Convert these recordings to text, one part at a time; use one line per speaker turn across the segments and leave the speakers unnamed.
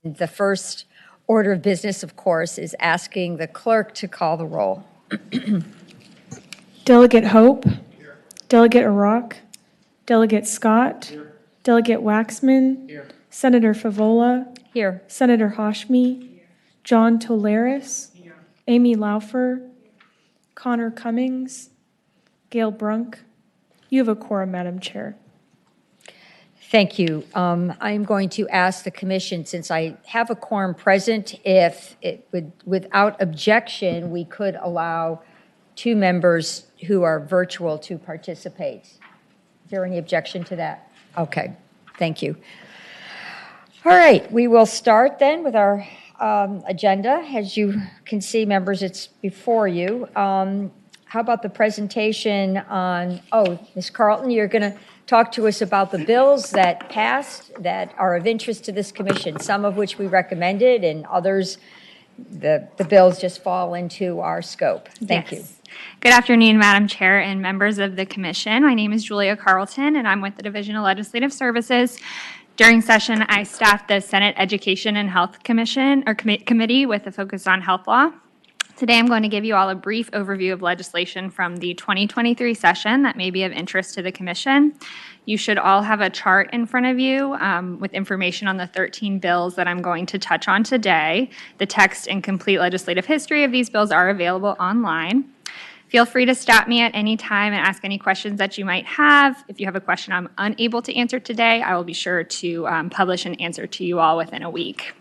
The first order of business, of course, is asking the clerk to call the roll.
Delegate Hope. Here. Delegate Iraq. Delegate Scott. Here. Delegate Waxman. Here. Senator Favola.
Here.
Senator Hashmi. Here. John Tolaris. Here. Amy Laufer. Connor Cummings. Gail Brunk. You have a quorum, Madam Chair.
Thank you. I'm going to ask the commission, since I have a quorum present, if it would, without objection, we could allow 2 members who are virtual to participate. Is there any objection to that? Okay, thank you. All right, we will start then with our agenda. As you can see, members, it's before you. How about the presentation on, Ms. Carlton, you're going to talk to us about the bills that passed that are of interest to this commission, some of which we recommended and others, the bills just fall into our scope. Thank you.
Good afternoon, Madam Chair and members of the commission. My name is Julia Carlton and I'm with the Division of Legislative Services. During session, I staffed the Senate Education and Health Commission or Committee with a focus on health law. Today, I'm going to give you all a brief overview of legislation from the 2023 session that may be of interest to the Commission. You should all have a chart in front of you with information on the 13 bills that I'm going to touch on today. The text and complete legislative history of these bills are available online. Feel free to stop me at any time and ask any questions that you might have. If you have a question I'm unable to answer today, I will be sure to publish an answer to you all within a week.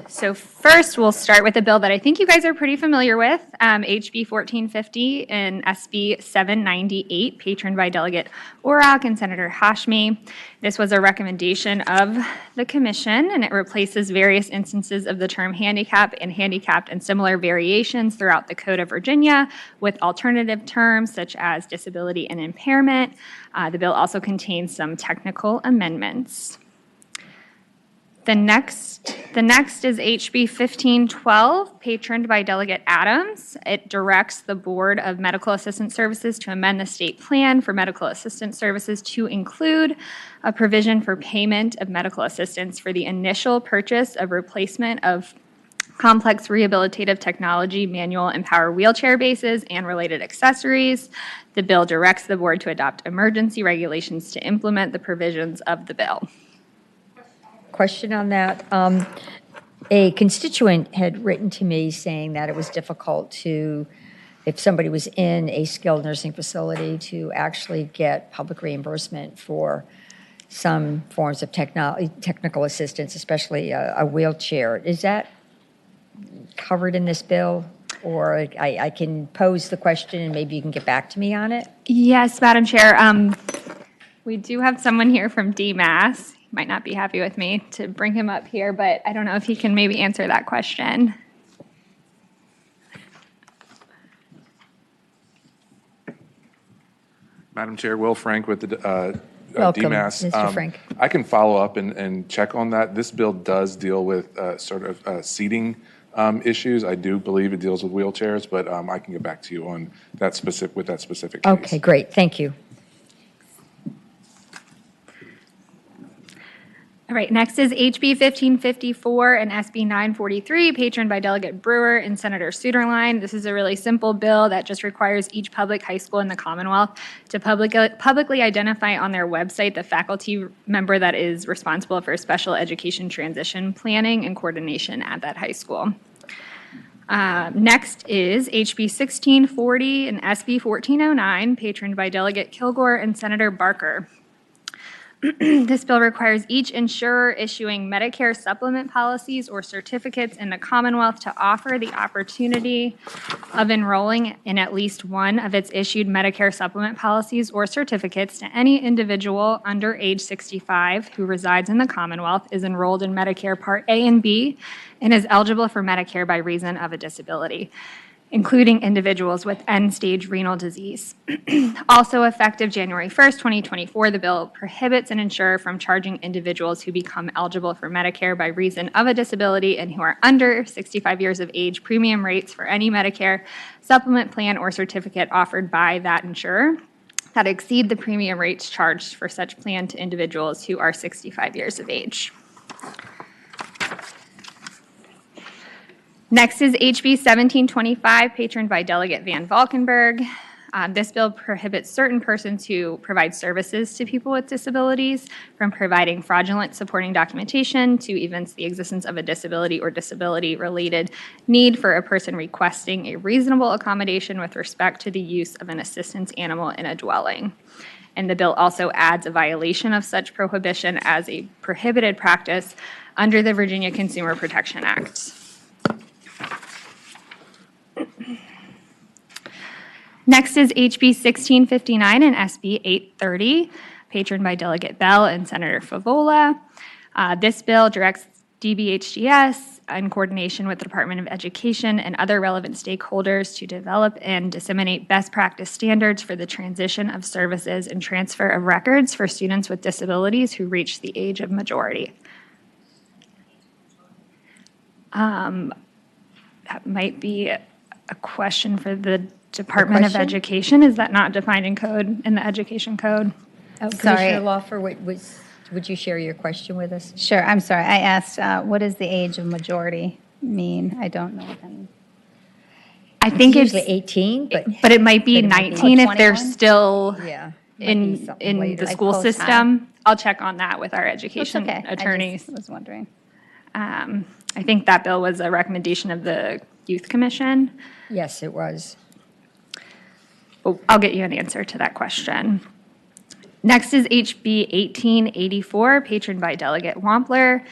So first, we'll start with a bill that I think you guys are pretty familiar with, HB 1450 and SB 798, patroned by Delegate Orak and Senator Hashmi. This was a recommendation of the commission, and it replaces various instances of the term handicap and handicapped and similar variations throughout the Code of Virginia with alternative terms such as disability and impairment. The bill also contains some technical amendments. The next is HB 1512, patroned by Delegate Adams. It directs the Board of Medical Assistance Services to amend the state plan for medical assistance services to include a provision for payment of medical assistance for the initial purchase of replacement of complex rehabilitative technology, manual and power wheelchair bases, and related accessories. The bill directs the board to adopt emergency regulations to implement the provisions of the bill.
Question on that. A constituent had written to me saying that it was difficult to, if somebody was in a skilled nursing facility, to actually get public reimbursement for some forms of technical assistance, especially a wheelchair. Is that covered in this bill? Or I can pose the question and maybe you can get back to me on it?
Yes, Madam Chair. We do have someone here from DMAS. Might not be happy with me to bring him up here, but I don't know if he can maybe answer that question.
Madam Chair, Will Frank with the
Welcome,
DMAS.
Mr. Frank.
I can follow up and check on that. This bill does deal with sort of seating issues. I do believe it deals with wheelchairs, but I can get back to you on that specific case.
Okay, great. Thank you.
All right, next is HB 1554 and SB 943, patroned by Delegate Brewer and Senator Suderline. This is a really simple bill that just requires each public high school in the Commonwealth to publicly identify on their website the faculty member that is responsible for special education transition planning and coordination at that high school. Next is HB 1640 and SB 1409, patroned by Delegate Kilgore and Senator Barker. This bill requires each insurer issuing Medicare supplement policies or certificates in the Commonwealth to offer the opportunity of enrolling in at least one of its issued Medicare supplement policies or certificates to any individual under age 65 who resides in the Commonwealth, is enrolled in Medicare Part A and B, and is eligible for Medicare by reason of a disability, including individuals with end-stage renal disease. Also effective January 1st, 2024, the bill prohibits an insurer from charging individuals who become eligible for Medicare by reason of a disability and who are under 65 years of age premium rates for any Medicare supplement plan or certificate offered by that insurer that exceed the premium rates charged for such plan to individuals who are 65 years of age. Next is HB 1725, patroned by Delegate Van Valkenburg. This bill prohibits certain persons who provide services to people with disabilities from providing fraudulent supporting documentation to evince the existence of a disability or disability-related need for a person requesting a reasonable accommodation with respect to the use of an assistance animal in a dwelling. And the bill also adds a violation of such prohibition as a prohibited practice under the Virginia Consumer Protection Act. Next is HB 1659 and SB 830, patroned by Delegate Bell and Senator Favola. This bill directs DBHGS in coordination with the Department of Education and other relevant stakeholders to develop and disseminate best practice standards for the transition of services and transfer of records for students with disabilities who reach the age of majority. That might be a question for the Department of Education. Is that not defined in code, in the education code?
Oh,
Sorry.
Commissioner Laufer, would you share your question with us?
Sure, I'm sorry. I asked, what does the age of majority mean? I don't know.
I think it's
Usually 18,
but it might be
but it might be-
19 if they're
21?
still
yeah. might be
in
something later.
the school
post-high?
system. I'll check on that with our
It's
education
okay.
attorneys.
I just was wondering.
I think that bill was a recommendation of the Youth Commission.
Yes, it was.
Oh, I'll get you an answer to that question. Next is HB 1884, patroned by Delegate Wampler.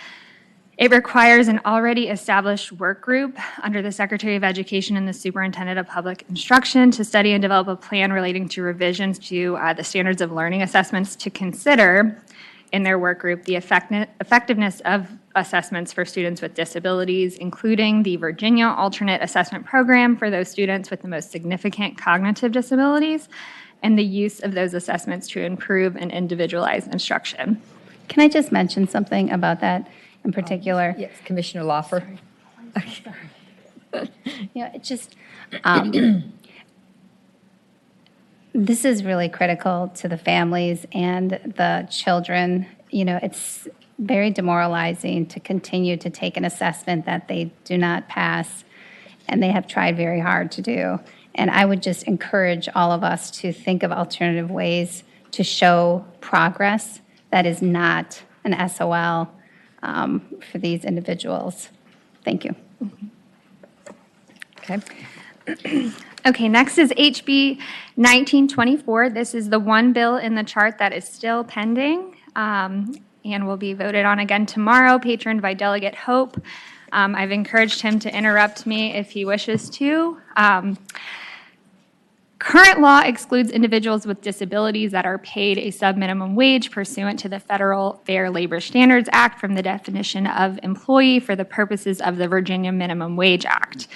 It requires an already established work group under the Secretary of Education and the Superintendent of Public Instruction to study and develop a plan relating to revisions to the standards of learning assessments to consider in their work group the effectiveness of assessments for students with disabilities, including the Virginia Alternate Assessment Program for those students with the most significant cognitive disabilities, and the use of those assessments to improve and individualize instruction.
Can I just mention something about that in particular?
Yes, Commissioner Laufer.
It just, this is really critical to the families and the children. It's very demoralizing to continue to take an assessment that they do not pass, and they have tried very hard to do. And I would just encourage all of us to think of alternative ways to show progress that is not an SOL for these individuals. Thank you.
Okay.
Okay, next is HB 1924. This is the one bill in the chart that is still pending and will be voted on again tomorrow, patroned by Delegate Hope. I've encouraged him to interrupt me if he wishes to. Current law excludes individuals with disabilities that are paid a sub-minimum wage pursuant to the Federal Fair Labor Standards Act from the definition of employee for the purposes of the Virginia Minimum Wage Act.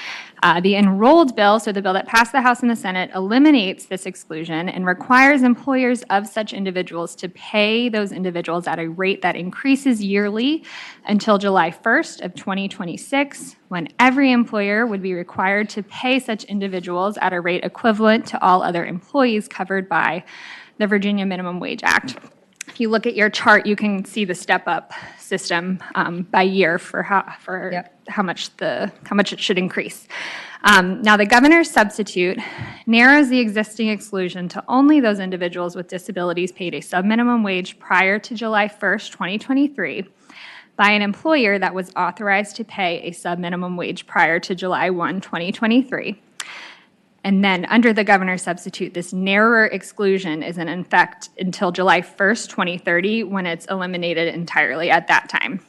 The enrolled bill, so the bill that passed the House and the Senate, eliminates this exclusion and requires employers of such individuals to pay those individuals at a rate that increases yearly until July 1st of 2026, when every employer would be required to pay such individuals at a rate equivalent to all other employees covered by the Virginia Minimum Wage Act. If you look at your chart, you can see the step-up system by year for how much it should increase. Now, the governor's substitute narrows the existing exclusion to only those individuals with disabilities paid a sub-minimum wage prior to July 1st, 2023, by an employer that was authorized to pay a sub-minimum wage prior to July 1, 2023. And then under the governor's substitute, this narrower exclusion is in effect until July 1st, 2030, when it's eliminated entirely at that time.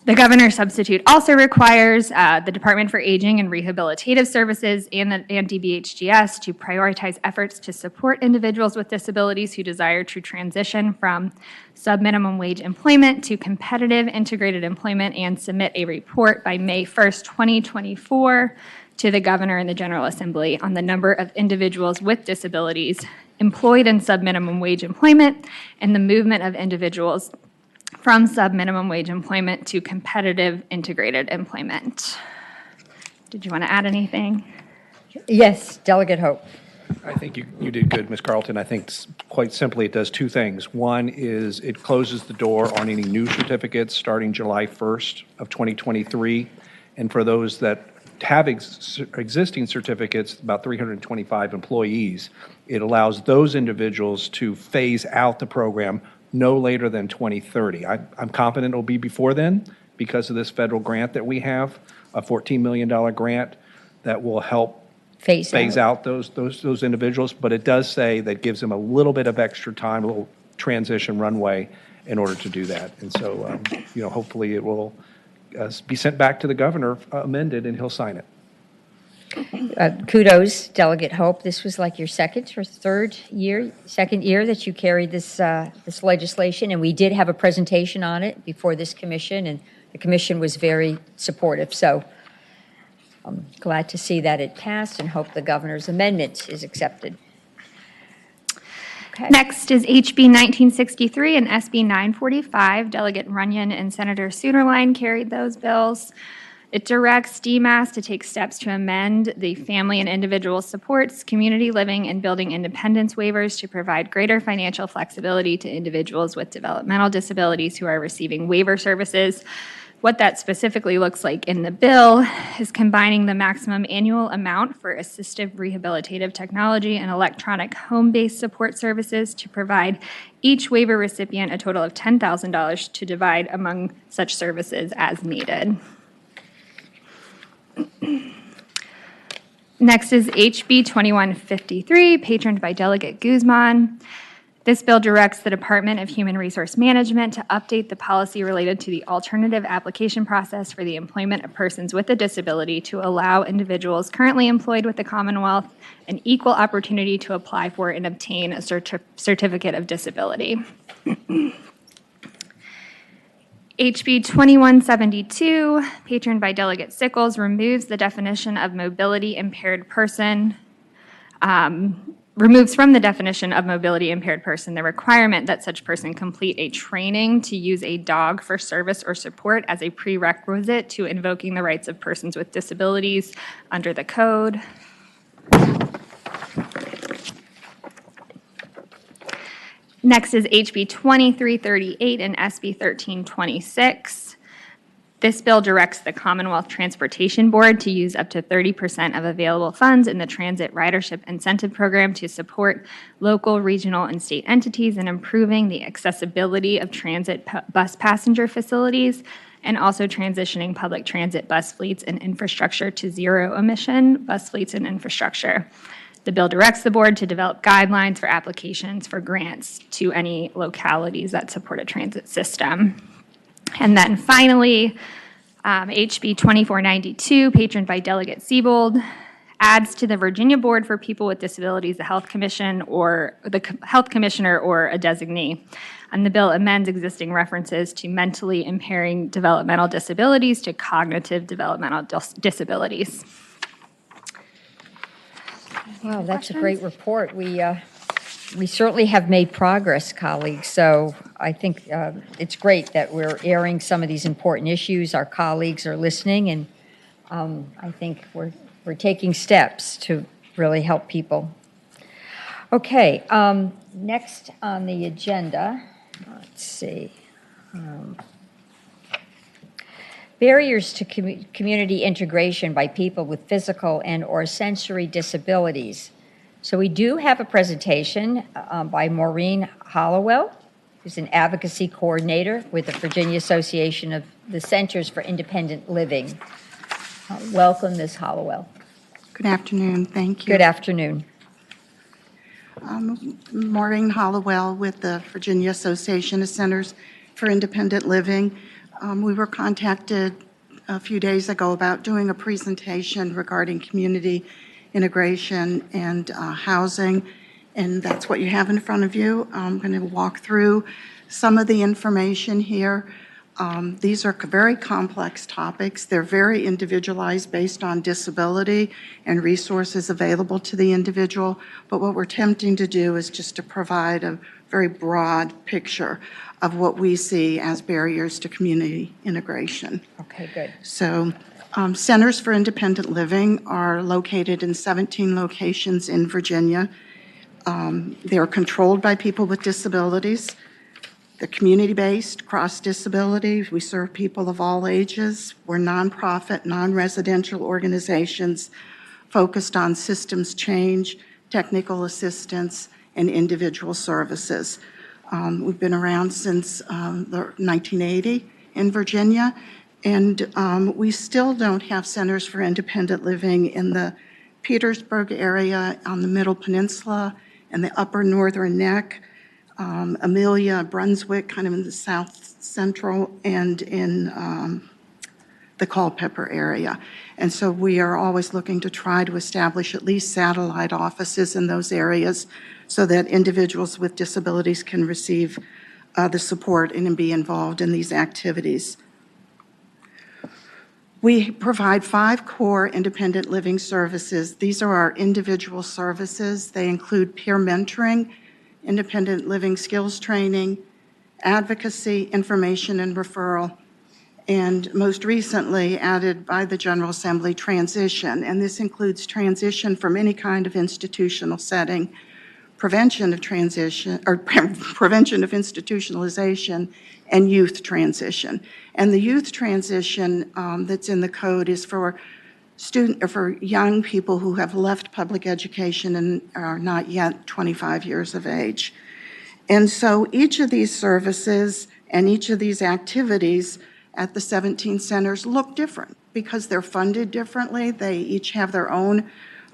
The governor's substitute also requires the Department for Aging and Rehabilitative Services and DBHGS to prioritize efforts to support individuals with disabilities who desire to transition from sub-minimum wage employment to competitive integrated employment and submit a report by May 1st, 2024 to the governor and the General Assembly on the number of individuals with disabilities employed in sub-minimum wage employment and the movement of individuals from sub-minimum wage employment to competitive integrated employment. Did you want to add anything?
Yes, Delegate Hope.
I think you did good, Ms. Carlton. I think quite simply it does two things. One is it closes the door on any new certificates starting July 1st of 2023. And for those that have existing certificates, about 325 employees, it allows those individuals to phase out the program no later than 2030. I'm confident it'll be before then because of this federal grant that we have, a $14 million grant that will help phase out those individuals. But it does say that gives them a little bit of extra time, a little transition runway in order to do that. And so, hopefully it will be sent back to the governor amended, and he'll sign it.
Kudos, Delegate Hope. This was like your second year that you carried this legislation, and we did have a presentation on it before this commission, and the commission was very supportive. So I'm glad to see that it passed and hope the governor's amendment is accepted. Okay.
Next is HB 1963 and SB 945. Delegate Runyon and Senator Suderline carried those bills. It directs DMAS to take steps to amend the Family and Individual Supports, Community Living, and Building Independence waivers to provide greater financial flexibility to individuals with developmental disabilities who are receiving waiver services. What that specifically looks like in the bill is combining the maximum annual amount for assistive rehabilitative technology and electronic home-based support services to provide each waiver recipient a total of $10,000 to divide among such services as needed. Next is HB 2153, patroned by Delegate Guzman. This bill directs the Department of Human Resource Management to update the policy related to the alternative application process for the employment of persons with a disability to allow individuals currently employed with the Commonwealth an equal opportunity to apply for and obtain a certificate of disability. HB 2172, patroned by Delegate Sickles, removes the definition of mobility impaired person, removes from the definition of mobility impaired person the requirement that such person complete a training to use a dog for service or support as a prerequisite to invoking the rights of persons with disabilities under the code. Next is HB 2338 and SB 1326. This bill directs the Commonwealth Transportation Board to use up to 30% of available funds in the Transit Ridership Incentive Program to support local, regional, and state entities in improving the accessibility of transit bus passenger facilities and also transitioning public transit bus fleets and infrastructure to zero-emission bus fleets and infrastructure. The bill directs the board to develop guidelines for applications for grants to any localities that support a transit system. And then finally, HB 2492, patroned by Delegate Siebold, adds to the Virginia Board for People with Disabilities the Health Commission or the Health Commissioner or a designee. And the bill amends existing references to mentally impairing developmental disabilities to cognitive developmental disabilities.
Wow, that's a great report. We certainly have made progress, colleagues, so I think it's great that we're airing some of these important issues. Our colleagues are listening, and I think we're taking steps to really help people. Okay, next on the agenda, let's see. Barriers to community integration by people with physical and/or sensory disabilities. So we do have a presentation by Maureen Hollowell, who's an advocacy coordinator with the Virginia Association of the Centers for Independent Living. Welcome, Ms. Hollowell.
Good afternoon. Thank you.
Good afternoon.
Maureen Hollowell with the Virginia Association of Centers for Independent Living. We were contacted a few days ago about doing a presentation regarding community integration and housing, and that's what you have in front of you. I'm going to walk through some of the information here. These are very complex topics. They're very individualized based on disability and resources available to the individual, but what we're attempting to do is just to provide a very broad picture of what we see as barriers to community integration.
Okay, good.
So Centers for Independent Living are located in 17 locations in Virginia. They are controlled by people with disabilities. They're community-based, cross-disability. We serve people of all ages. We're nonprofit, non-residential organizations focused on systems change, technical assistance, and individual services. We've been around since 1980 in Virginia, and we still don't have centers for independent living in the Petersburg area, on the Middle Peninsula, and the upper northern neck, Amelia, Brunswick, kind of in the south central, and in the Culpeper area. And so we are always looking to try to establish at least satellite offices in those areas so that individuals with disabilities can receive the support and be involved in these activities. We provide 5 core independent living services. These are our individual services. They include peer mentoring, independent living skills training, advocacy, information and referral, and most recently added by the General Assembly, transition. And this includes transition from any kind of institutional setting, prevention of transition, or prevention of institutionalization, and youth transition. And the youth transition that's in the code is for young people who have left public education and are not yet 25 years of age. And so each of these services and each of these activities at the 17 centers look different because they're funded differently. They each have their own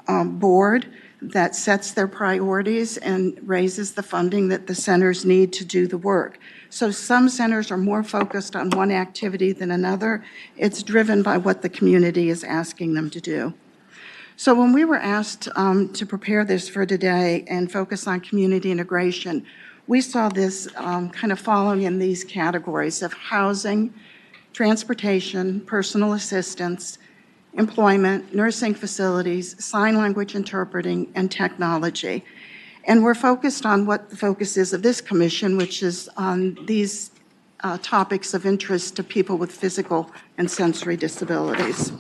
board that sets their priorities and raises the funding that the centers need to do the work. So some centers are more focused on one activity than another. It's driven by what the community is asking them to do. So when we were asked to prepare this for today and focus on community integration, we saw this kind of falling in these categories of housing, transportation, personal assistance, employment, nursing facilities, sign language interpreting, and technology. And we're focused on what the focus is of this commission, which is on these topics of interest to people with physical and sensory disabilities.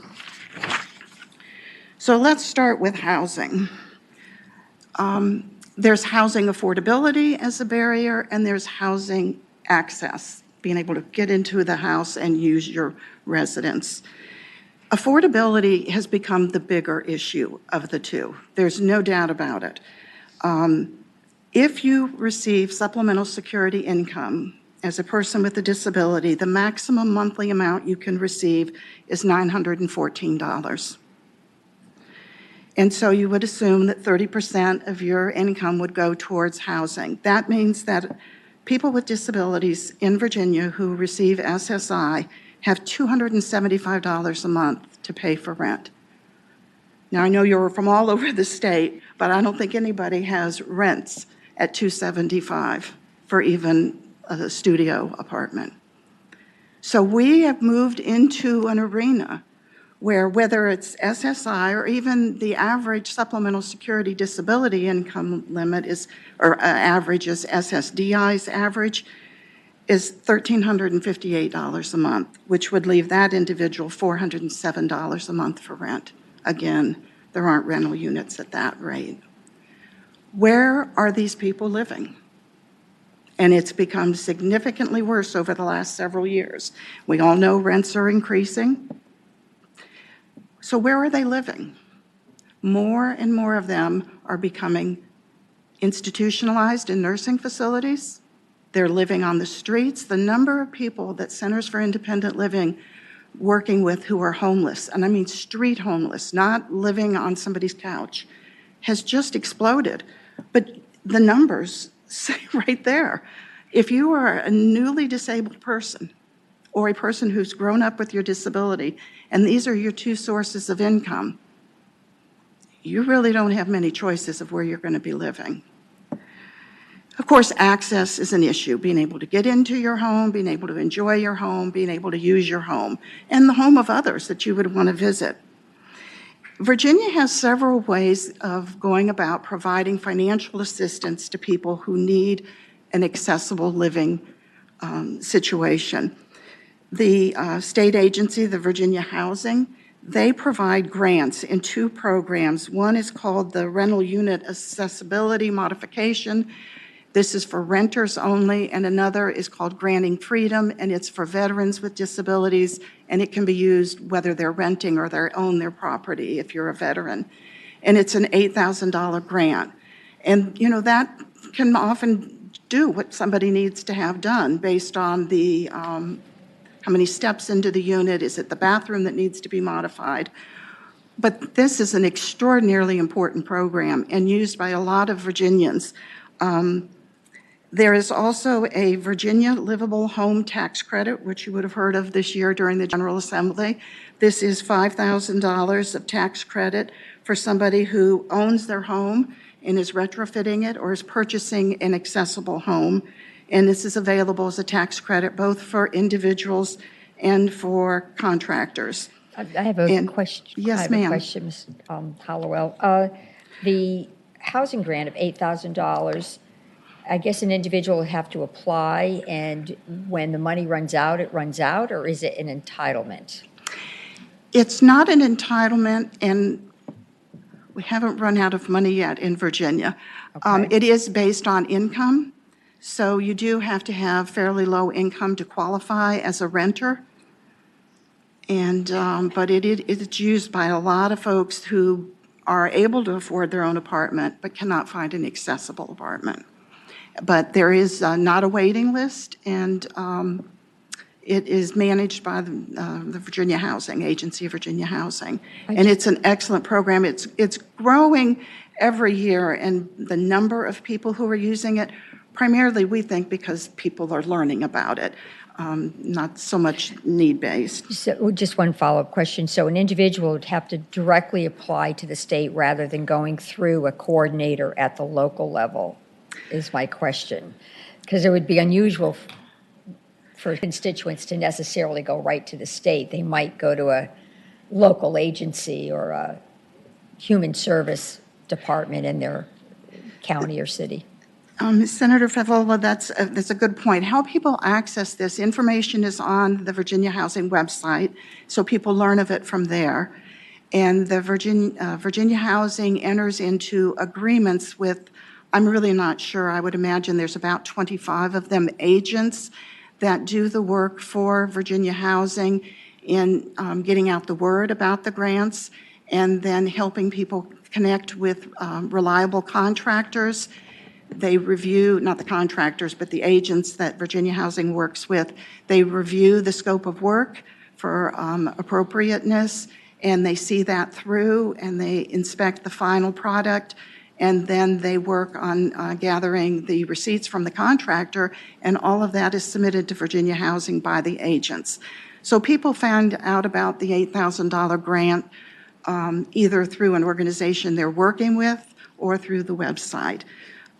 So let's start with housing. There's housing affordability as a barrier, and there's housing access, being able to get into the house and use your residence. Affordability has become the bigger issue of the two. There's no doubt about it. If you receive supplemental security income as a person with a disability, the maximum monthly amount you can receive is $914. And so you would assume that 30% of your income would go towards housing. That means that people with disabilities in Virginia who receive SSI have $275 a month to pay for rent. Now, I know you're from all over the state, but I don't think anybody has rents at $275 for even a studio apartment. So we have moved into an arena where whether it's SSI or even the average supplemental security disability income limit is, or average is SSDI's average, is $1,358 a month, which would leave that individual $407 a month for rent. Again, there aren't rental units at that rate. Where are these people living? And it's become significantly worse over the last several years. We all know rents are increasing. So where are they living? More and more of them are becoming institutionalized in nursing facilities. They're living on the streets. The number of people that Centers for Independent Living working with who are homeless, and I mean street homeless, not living on somebody's couch, has just exploded. But the numbers say right there, if you are a newly disabled person or a person who's grown up with your disability, and these are your two sources of income, you really don't have many choices of where you're going to be living. Of course, access is an issue, being able to get into your home, being able to enjoy your home, being able to use your home, and the home of others that you would want to visit. Virginia has several ways of going about providing financial assistance to people who need an accessible living situation. The state agency, the Virginia Housing, they provide grants in two programs. One is called the Rental Unit Accessibility Modification This is for renters only, and another is called Granting Freedom, and it's for veterans with disabilities, and it can be used whether they're renting or they own their property if you're a veteran. And it's an $8,000 grant. And, you know, that can often do what somebody needs to have done based on the how many steps into the unit, is it the bathroom that needs to be modified? But this is an extraordinarily important program and used by a lot of Virginians. There is also a Virginia Livable Home Tax Credit, which you would have heard of this year during the General Assembly. This is $5,000 of tax credit for somebody who owns their home and is retrofitting it or is purchasing an accessible home. And this is available as a tax credit both for individuals and for contractors.
I have a question.
Yes,
I have a
ma'am.
question, Ms. Hollowell. The housing grant of $8,000, I guess an individual would have to apply, and when the money runs out, it runs out, or is it an entitlement?
It's not an entitlement, and we haven't run out of money yet in Virginia.
Okay.
It is based on income, so you do have to have fairly low income to qualify as a renter. And, but it's used by a lot of folks who are able to afford their own apartment but cannot find an accessible apartment. But there is not a waiting list, and it is managed by the Virginia Housing, Agency of Virginia Housing. And it's an excellent program. It's growing every year, and the number of people who are using it, primarily we think because people are learning about it, not so much need-based.
So just one follow-up question. So an individual would have to directly apply to the state rather than going through a coordinator at the local level, is my question. Because it would be unusual for constituents to necessarily go right to the state. They might go to a local agency or a human service department in their county or city.
Senator Favola, that's a good point. How people access this information is on the Virginia Housing website, so people learn of it from there. And the Virginia Housing enters into agreements with, I'm really not sure, I would imagine there's about 25 of them, agents that do the work for Virginia Housing in getting out the word about the grants and then helping people connect with reliable contractors. They review, not the contractors, but the agents that Virginia Housing works with. They review the scope of work for appropriateness, and they see that through, and they inspect the final product, and then they work on gathering the receipts from the contractor, and all of that is submitted to Virginia Housing by the agents. So people found out about the $8,000 grant either through an organization they're working with or through the website.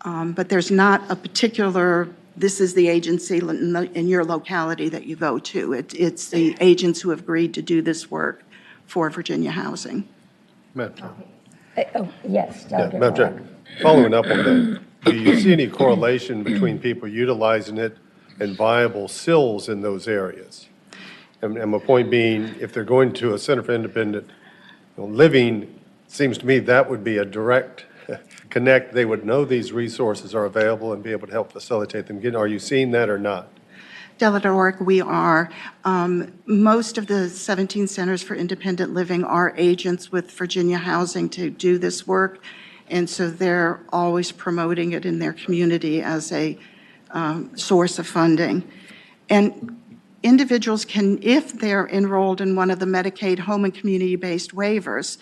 But there's not a particular, this is the agency in your locality that you go to. It's the agents who have agreed to do this work for Virginia Housing.
Madam Chair.
Yes,
Yeah,
Dr.
Madam Chair, following up on that, do you see any correlation between people utilizing it and viable sills in those areas? And my point being, if they're going to a Center for Independent Living, seems to me that would be a direct connect. They would know these resources are available and be able to help facilitate them. Are you seeing that or not?
Deladoric, we are. Most of the 17 centers for independent living are agents with Virginia Housing to do this work, and so they're always promoting it in their community as a source of funding. And individuals can, if they're enrolled in one of the Medicaid home and community-based waivers,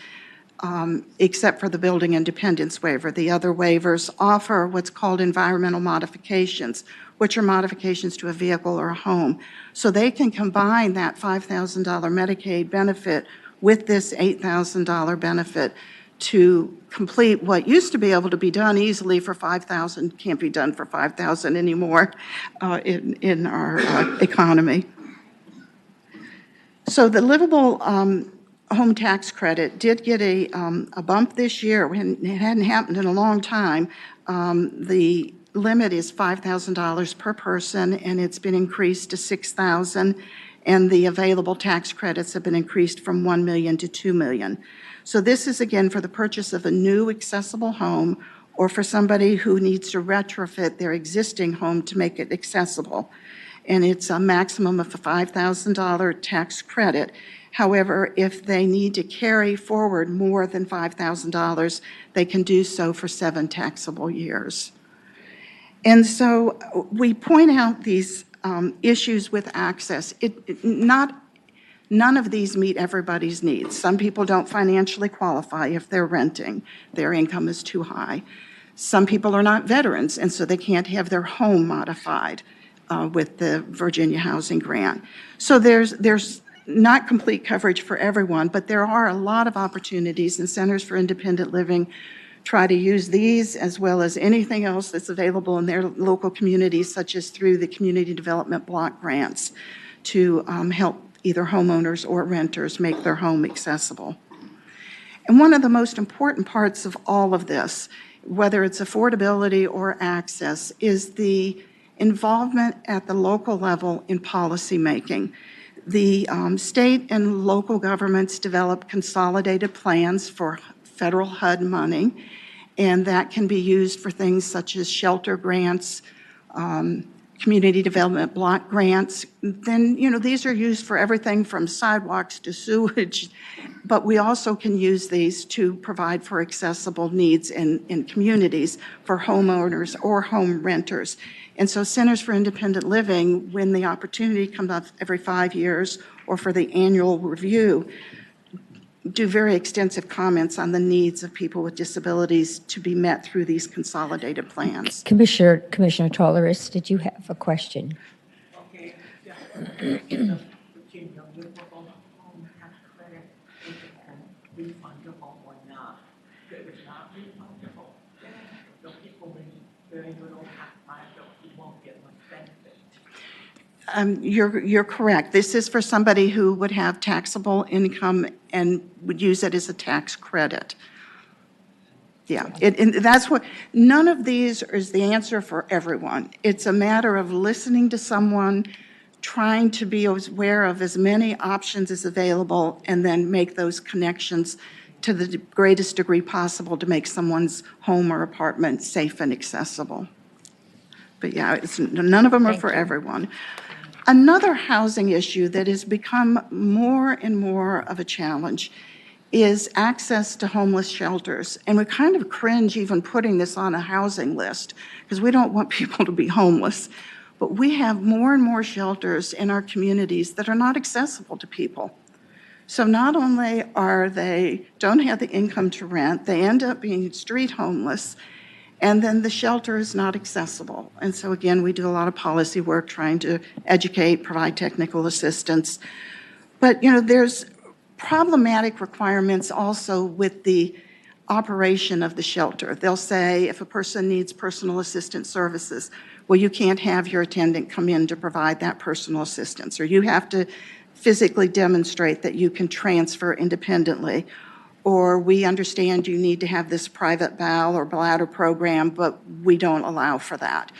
except for the building independence waiver. The other waivers offer what's called environmental modifications, which are modifications to a vehicle or a home. So they can combine that $5,000 Medicaid benefit with this $8,000 benefit to complete what used to be able to be done easily for $5,000, can't be done for $5,000 anymore in our economy. So the livable home tax credit did get a bump this year. It hadn't happened in a long time. The limit is $5,000 per person, and it's been increased to $6,000, and the available tax credits have been increased from $1 million to $2 million. So this is, again, for the purchase of a new accessible home or for somebody who needs to retrofit their existing home to make it accessible. And it's a maximum of a $5,000 tax credit. However, if they need to carry forward more than $5,000, they can do so for 7 taxable years. And so we point out these issues with access. None of these meet everybody's needs. Some people don't financially qualify if they're renting. Their income is too high. Some people are not veterans, and so they can't have their home modified with the Virginia Housing Grant. So there's not complete coverage for everyone, but there are a lot of opportunities, and Centers for Independent Living try to use these as well as anything else that's available in their local communities, such as through the Community Development Block Grants, to help either homeowners or renters make their home accessible. And one of the most important parts of all of this, whether it's affordability or access, is the involvement at the local level in policymaking. The state and local governments develop consolidated plans for federal HUD money, and that can be used for things such as shelter grants, community development block grants. Then, these are used for everything from sidewalks to sewage, but we also can use these to provide for accessible needs in communities for homeowners or home renters. And so Centers for Independent Living, when the opportunity comes up every 5 years or for the annual review, do very extensive comments on the needs of people with disabilities to be met through these consolidated plans.
Commissioner Tolaris, did you have a question?
Okay, yeah. The Virginia livable home tax credit, is it refundable or not? If it's not refundable, then the people with very little tax liability won't get much benefit.
You're correct. This is for somebody who would have taxable income and would use it as a tax credit. Yeah, and that's what, none of these is the answer for everyone. It's a matter of listening to someone, trying to be aware of as many options as available, and then make those connections to the greatest degree possible to make someone's home or apartment safe and accessible. But yeah, none of them are for everyone. Another housing issue that has become more and more of a challenge is access to homeless shelters. And we kind of cringe even putting this on a housing list because we don't want people to be homeless. But we have more and more shelters in our communities that are not accessible to people. So not only don't have the income to rent, they end up being street homeless, and then the shelter is not accessible. And so again, we do a lot of policy work trying to educate, provide technical assistance. But there's problematic requirements also with the operation of the shelter. They'll say if a person needs personal assistance services, well, you can't have your attendant come in to provide that personal assistance, or you have to physically demonstrate that you can transfer independently, or we understand you need to have this private bowel or bladder program, but we don't allow for that.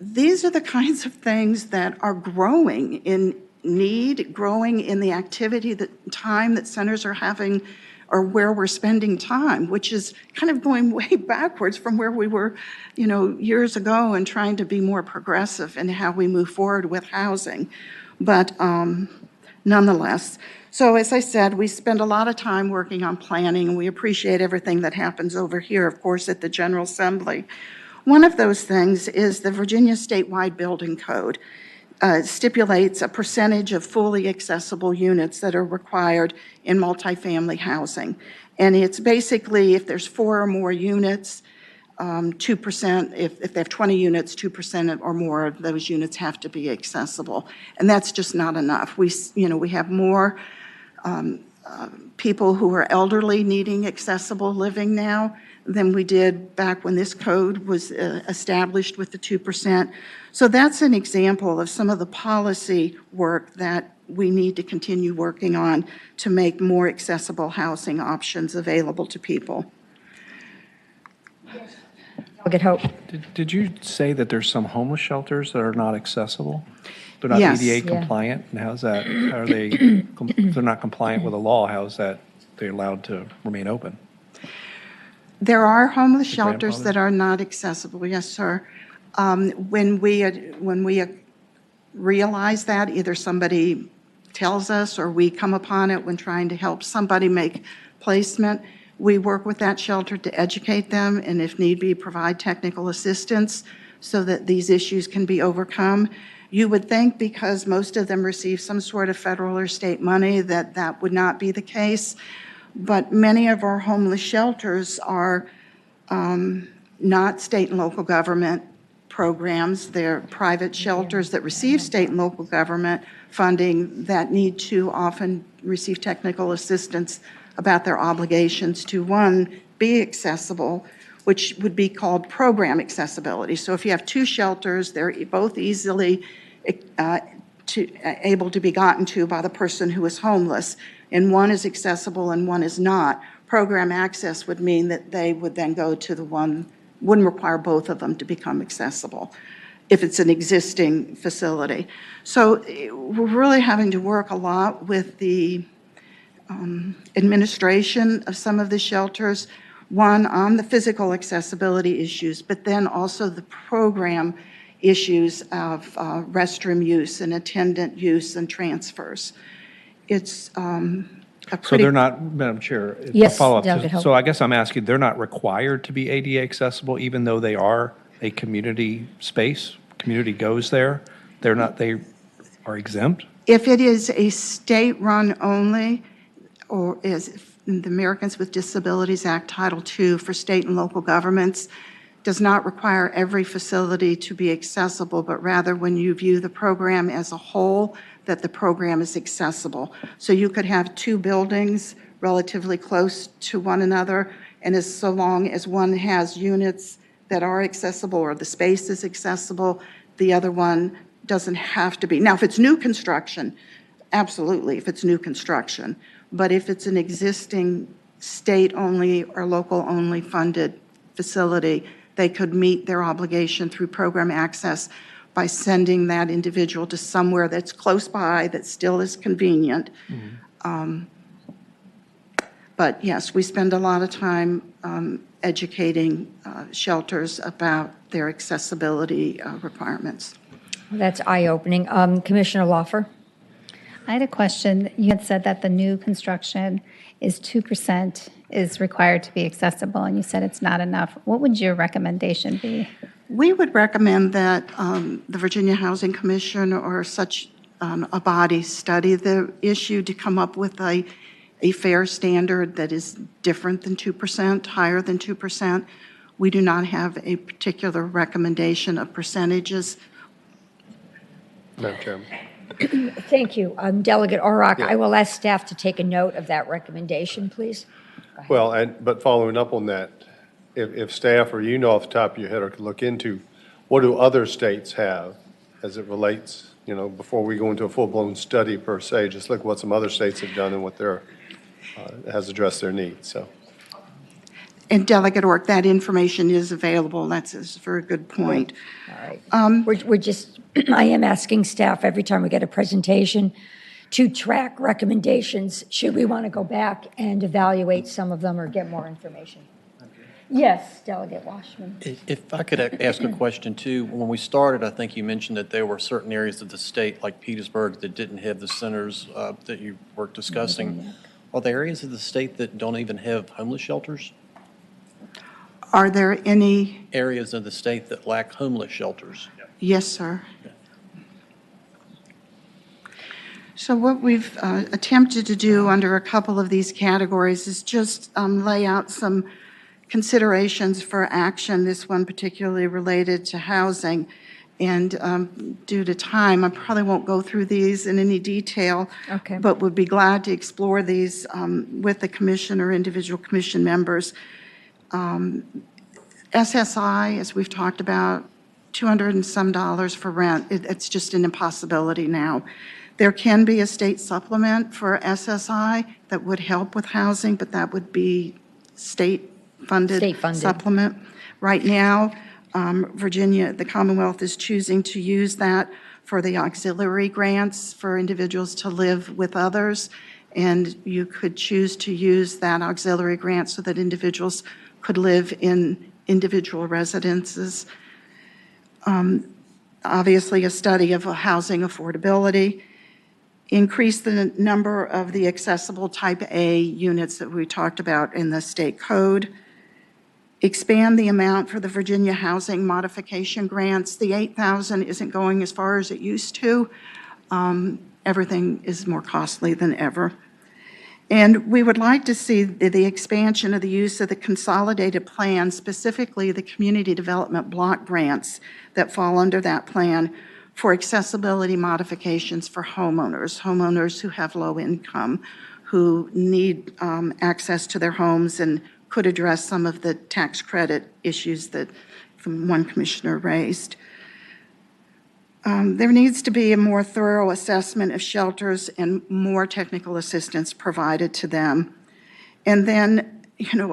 These are the kinds of things that are growing in need, growing in the activity, the time that centers are having, or where we're spending time, which is kind of going way backwards from where we were, years ago, and trying to be more progressive in how we move forward with housing. But nonetheless, so as I said, we spend a lot of time working on planning, and we appreciate everything that happens over here, of course, at the General Assembly. One of those things is the Virginia Statewide Building Code. Stipulates a percentage of fully accessible units that are required in multifamily housing. And it's basically if there's 4 or more units, 2%, if they have 20 units, 2% or more of those units have to be accessible. And that's just not enough. We have more people who are elderly needing accessible living now than we did back when this code was established with the 2%. So that's an example of some of the policy work that we need to continue working on to make more accessible housing options available to people.
I'll get hope.
Did you say that there's some homeless shelters that are not accessible? They're not
Yes.
ADA compliant? And how's that? How are they, if they're not compliant with the law, how is that they're allowed to remain open?
There are homeless shelters
grandfathered?
that are not accessible, yes, sir. When we realize that, either somebody tells us or we come upon it when trying to help somebody make placement, we work with that shelter to educate them and if need be, provide technical assistance so that these issues can be overcome. You would think because most of them receive some sort of federal or state money that that would not be the case, but many of our homeless shelters are not state and local government programs. They're private shelters that receive state and local government funding that need to often receive technical assistance about their obligations to, one, be accessible, which would be called program accessibility. So if you have two shelters, they're both easily able to be gotten to by the person who is homeless, and one is accessible and one is not. Program access would mean that they would then go to the one, wouldn't require both of them to become accessible if it's an existing facility. So we're really having to work a lot with the administration of some of the shelters, one on the physical accessibility issues, but then also the program issues of restroom use and attendant use and transfers. It's a
So
pretty...
they're not, Madam Chair, a
Yes,
follow-up.
Delegate Hope.
So I guess I'm asking, they're not required to be ADA accessible even though they are a community space? Community goes there? They're not, they are exempt?
If it is a state-run only, or is the Americans with Disabilities Act Title II for state and local governments, does not require every facility to be accessible, but rather when you view the program as a whole, that the program is accessible. So you could have two buildings relatively close to one another, and as so long as one has units that are accessible or the space is accessible, the other one doesn't have to be. Now, if it's new construction, absolutely, if it's new construction. But if it's an existing state-only or local-only funded facility, they could meet their obligation through program access by sending that individual to somewhere that's close by, that still is convenient. But yes, we spend a lot of time educating shelters about their accessibility requirements.
That's eye-opening. Commissioner Lawfer?
I had a question. You had said that the new construction is 2% is required to be accessible, and you said it's not enough. What would your recommendation be?
We would recommend that the Virginia Housing Commission or such a body study the issue to come up with a fair standard that is different than 2%, higher than 2%. We do not have a particular recommendation of percentages.
Madam Chairman.
Thank you. Delegate Auroch, I will ask staff to take a note of that recommendation, please.
Well, but following up on that, if staff or you know off the top of your head or could look into, what do other states have as it relates, you know, before we go into a full-blown study per se, just look what some other states have done and what their, has addressed their needs, so.
And Delegate Ork, that information is available. That's a very good point.
All right. We're just, I am asking staff every time we get a presentation to track recommendations. Should we want to go back and evaluate some of them or get more information? Yes, Delegate Washman.
If I could ask a question too, when we started, I think you mentioned that there were certain areas of the state, like Petersburg, that didn't have the centers that you were discussing. Are there areas of the state that don't even have homeless shelters?
Are there any?
Areas of the state that lack homeless shelters?
Yes, sir. So what we've attempted to do under a couple of these categories is just lay out some considerations for action, this one particularly related to housing. And due to time, I probably won't go through these in any detail, but would be glad to explore these with the commission or individual commission members. SSI, as we've talked about, $200 and some for rent. It's just an impossibility now. There can be a state supplement for SSI that would help with housing, but that would be state-funded supplement. Right now, Virginia, the Commonwealth is choosing to use that for the auxiliary grants for individuals to live with others. And you could choose to use that auxiliary grant so that individuals could live in individual residences. Obviously, a study of housing affordability, increase the number of the accessible type A units that we talked about in the state code, expand the amount for the Virginia Housing Modification Grants. The $8,000 isn't going as far as it used to. Everything is more costly than ever. And we would like to see the expansion of the use of the consolidated plan, specifically the community development block grants that fall under that plan for accessibility modifications for homeowners who have low income, who need access to their homes and could address some of the tax credit issues that one commissioner raised. There needs to be a more thorough assessment of shelters and more technical assistance provided to them. And then,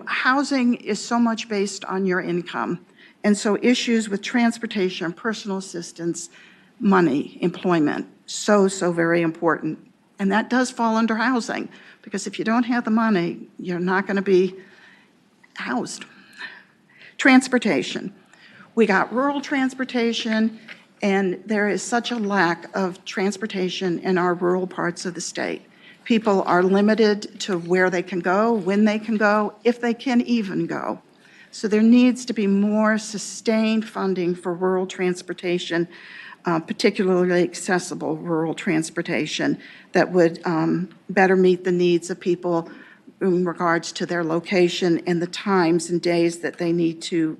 housing is so much based on your income. And so issues with transportation, personal assistance, money, employment, so very important. And that does fall under housing, because if you don't have the money, you're not going to be housed. Transportation. We got rural transportation, and there is such a lack of transportation in our rural parts of the state. People are limited to where they can go, when they can go, if they can even go. So there needs to be more sustained funding for rural transportation, particularly accessible rural transportation that would better meet the needs of people in regards to their location and the times and days that they need to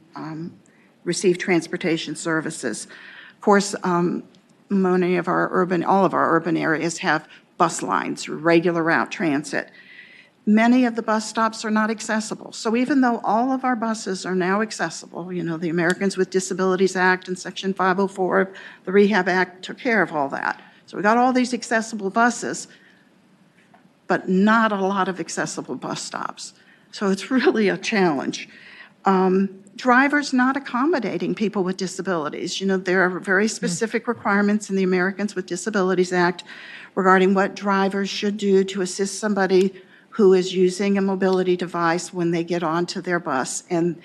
receive transportation services. Of course, all of our urban areas have bus lines, regular route transit. Many of the bus stops are not accessible. So even though all of our buses are now accessible, the Americans with Disabilities Act and Section 504 of the Rehab Act took care of all that. So we got all these accessible buses, but not a lot of accessible bus stops. So it's really a challenge. Drivers not accommodating people with disabilities. There are very specific requirements in the Americans with Disabilities Act regarding what drivers should do to assist somebody who is using a mobility device when they get onto their bus. And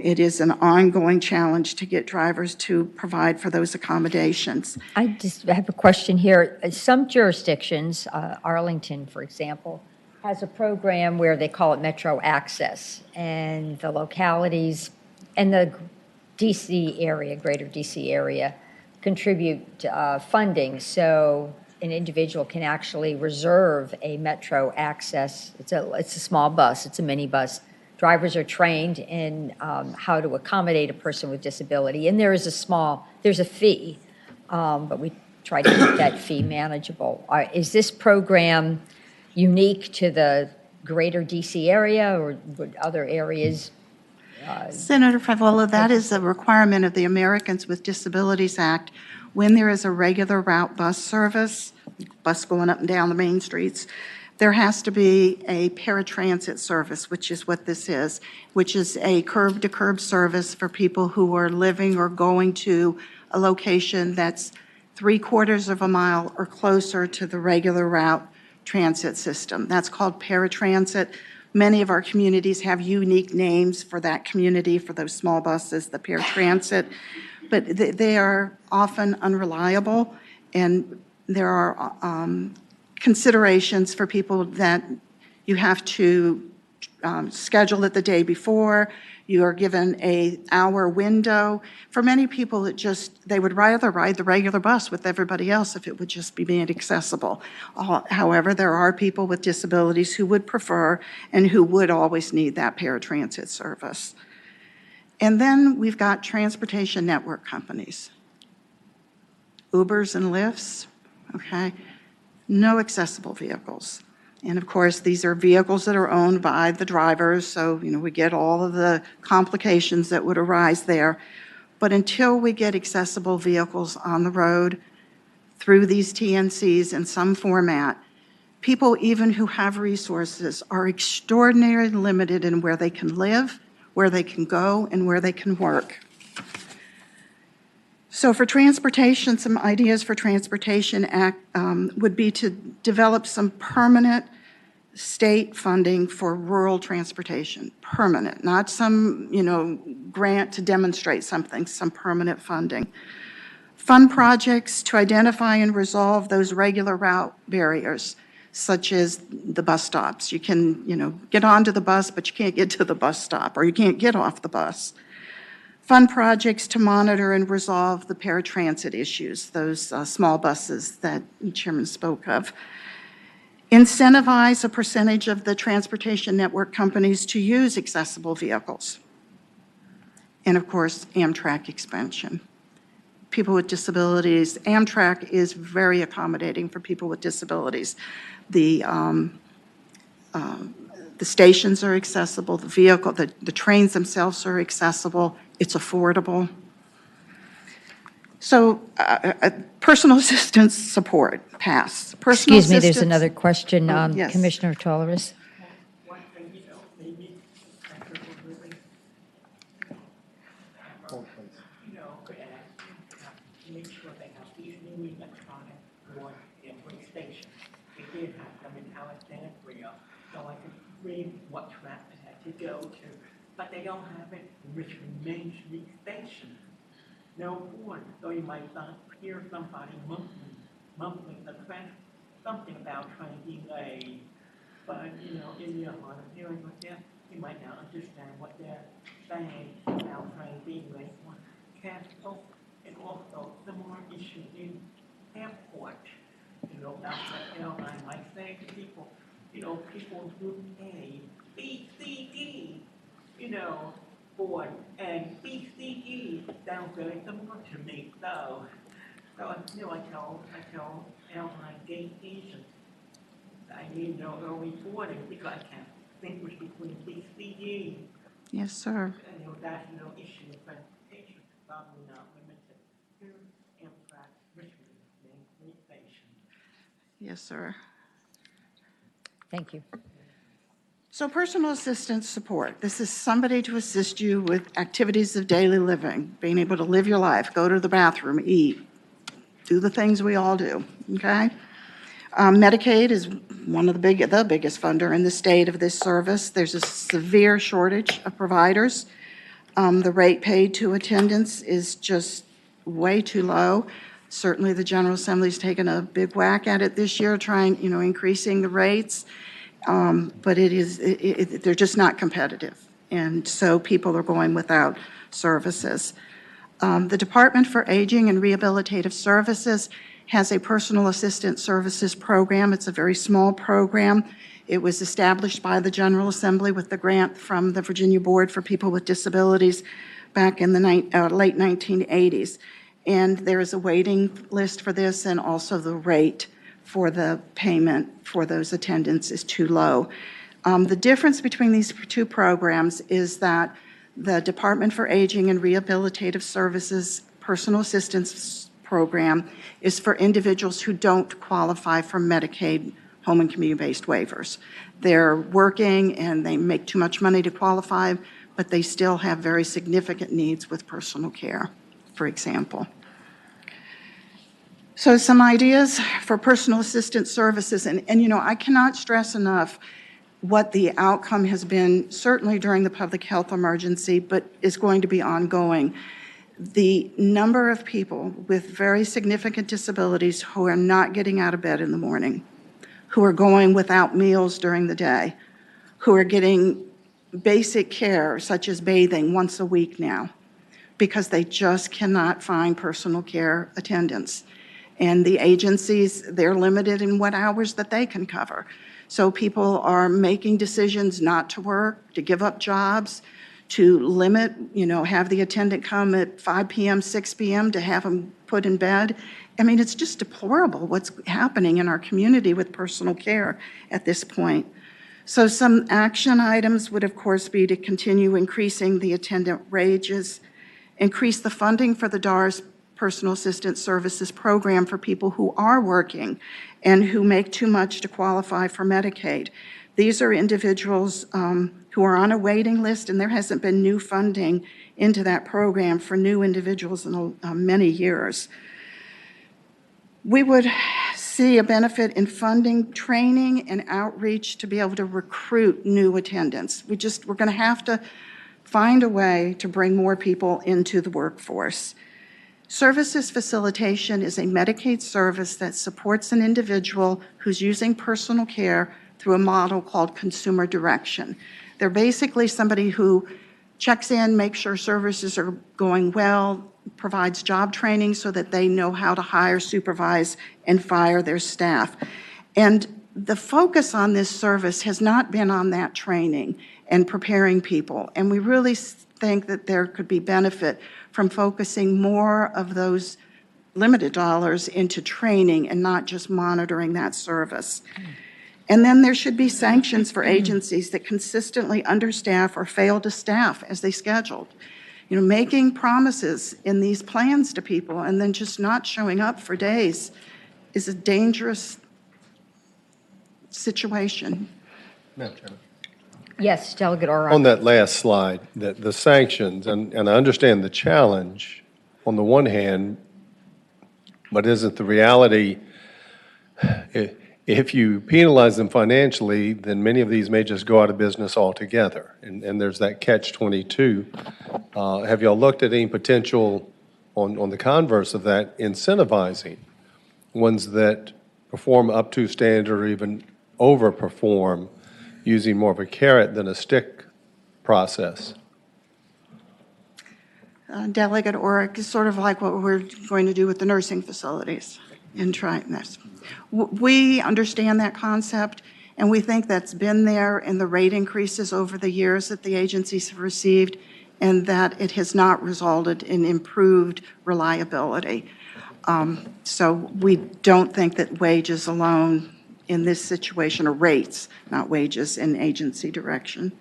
it is an ongoing challenge to get drivers to provide for those accommodations.
I just have a question here. Some jurisdictions, Arlington, for example, has a program where they call it Metro Access, and the localities and the DC area, greater DC area, contribute funding. So an individual can actually reserve a Metro Access. It's a small bus, it's a minibus. Drivers are trained in how to accommodate a person with disability, and there's a fee, but we try to keep that fee manageable. Is this program unique to the greater DC area, or would other areas?
Senator Favola, that is a requirement of the Americans with Disabilities Act. When there is a regular route bus service, bus going up and down the main streets, there has to be a paratransit service, which is what this is, which is a curb-to-curb service for people who are living or going to a location that's 3/4 of a mile or closer to the regular route transit system. That's called paratransit. Many of our communities have unique names for that community, for those small buses, the paratransit, but they are often unreliable, and there are considerations for people that you have to schedule it the day before. You are given an hour window. For many people, they would rather ride the regular bus with everybody else if it would just be made accessible. However, there are people with disabilities who would prefer and who would always need that paratransit service. And then we've got transportation network companies. Ubers and Lyfts, okay? No accessible vehicles. And of course, these are vehicles that are owned by the drivers, so we get all of the complications that would arise there. But until we get accessible vehicles on the road through these TNCs in some format, people even who have resources are extraordinarily limited in where they can live, where they can go, and where they can work. So for transportation, some ideas for Transportation Act would be to develop some permanent state funding for rural transportation, permanent, not some, grant to demonstrate something, some permanent funding. Fund projects to identify and resolve those regular route barriers, such as the bus stops. You can, get onto the bus, but you can't get to the bus stop, or you can't get off the bus. Fund projects to monitor and resolve the paratransit issues, those small buses that the chairman spoke of. Incentivize a percentage of the transportation network companies to use accessible vehicles. And of course, Amtrak expansion. People with disabilities, Amtrak is very accommodating for people with disabilities. The stations are accessible, the trains themselves are accessible, it's affordable. So personal assistance support, pass. Personal
Excuse me, there's
assistance-
another question.
Yes.
Commissioner Toleris.
One thing, maybe equitable living. And make sure they have these new electronic board entry stations. They did have them in Alexandria, so I could read what track it had to go to, but they don't have it in Richmond Main Street Station. No board, so you might not hear somebody mumbling something about train delay. But, in your hard of hearing with them, you might not understand what they're saying about train delay or cancel. And also similar issue in airport. That's what airline might say to people, people who pay B, C, D, board, and B, C, D sounds very similar to me, so, I tell airline gate agents, I need no early boarding because I can't distinguish between B, C, D.
Yes, sir.
And, that's no issue in transportation, probably not limited to Amtrak, Richmond, Main Street Station.
Yes, sir.
Thank you.
So personal assistance support. This is somebody to assist you with activities of daily living, being able to live your life, go to the bathroom, eat, do the things we all do, okay? Medicaid is one of the biggest funder in the state of this service. There's a severe shortage of providers. The rate paid to attendants is just way too low. Certainly, the General Assembly's taken a big whack at it this year, trying, increasing the rates. But they're just not competitive. And so people are going without services. The Department for Aging and Rehabilitative Services has a personal assistance services program. It's a very small program. It was established by the General Assembly with the grant from the Virginia Board for People with Disabilities back in the late 1980s. And there is a waiting list for this, and also the rate for the payment for those attendants is too low. The difference between these two programs is that the Department for Aging and Rehabilitative Services Personal Assistance Program is for individuals who don't qualify for Medicaid home and community-based waivers. They're working and they make too much money to qualify, but they still have very significant needs with personal care, for example. So some ideas for personal assistance services, and I cannot stress enough what the outcome has been, certainly during the public health emergency, but is going to be ongoing. The number of people with very significant disabilities who are not getting out of bed in the morning, who are going without meals during the day, who are getting basic care such as bathing once a week now, because they just cannot find personal care attendants. And the agencies, they're limited in what hours that they can cover. So people are making decisions not to work, to give up jobs, to limit, have the attendant come at 5 p.m., 6 p.m. to have them put in bed. I mean, it's just deplorable what's happening in our community with personal care at this point. So some action items would, of course, be to continue increasing the attendant wages, increase the funding for the DARS Personal Assistance Services Program for people who are working and who make too much to qualify for Medicaid. These are individuals who are on a waiting list, and there hasn't been new funding into that program for new individuals in many years. We would see a benefit in funding training and outreach to be able to recruit new attendants. We're going to have to find a way to bring more people into the workforce. Services facilitation is a Medicaid service that supports an individual who's using personal care through a model called consumer direction. They're basically somebody who checks in, makes sure services are going well, provides job training so that they know how to hire, supervise, and fire their staff. And the focus on this service has not been on that training and preparing people. And we really think that there could be benefit from focusing more of those limited dollars into training and not just monitoring that service. And then there should be sanctions for agencies that consistently understaff or fail to staff as they scheduled. You know, making promises in these plans to people and then just not showing up for days is a dangerous situation.
Madam Chairman.
Yes, Delegate Orrock.
On that last slide, the sanctions, and I understand the challenge on the one hand, but isn't the reality, if you penalize them financially, then many of these may just go out of business altogether. And there's that catch-22. Have y'all looked at any potential, on the converse of that, incentivizing ones that perform up to standard or even overperform, using more of a carrot than a stick process?
Delegate Orrick, is sort of like what we're going to do with the nursing facilities in trying this. We understand that concept, and we think that's been there in the rate increases over the years that the agencies have received, and that it has not resulted in improved reliability. So we don't think that wages alone in this situation, or rates, not wages, in agency direction.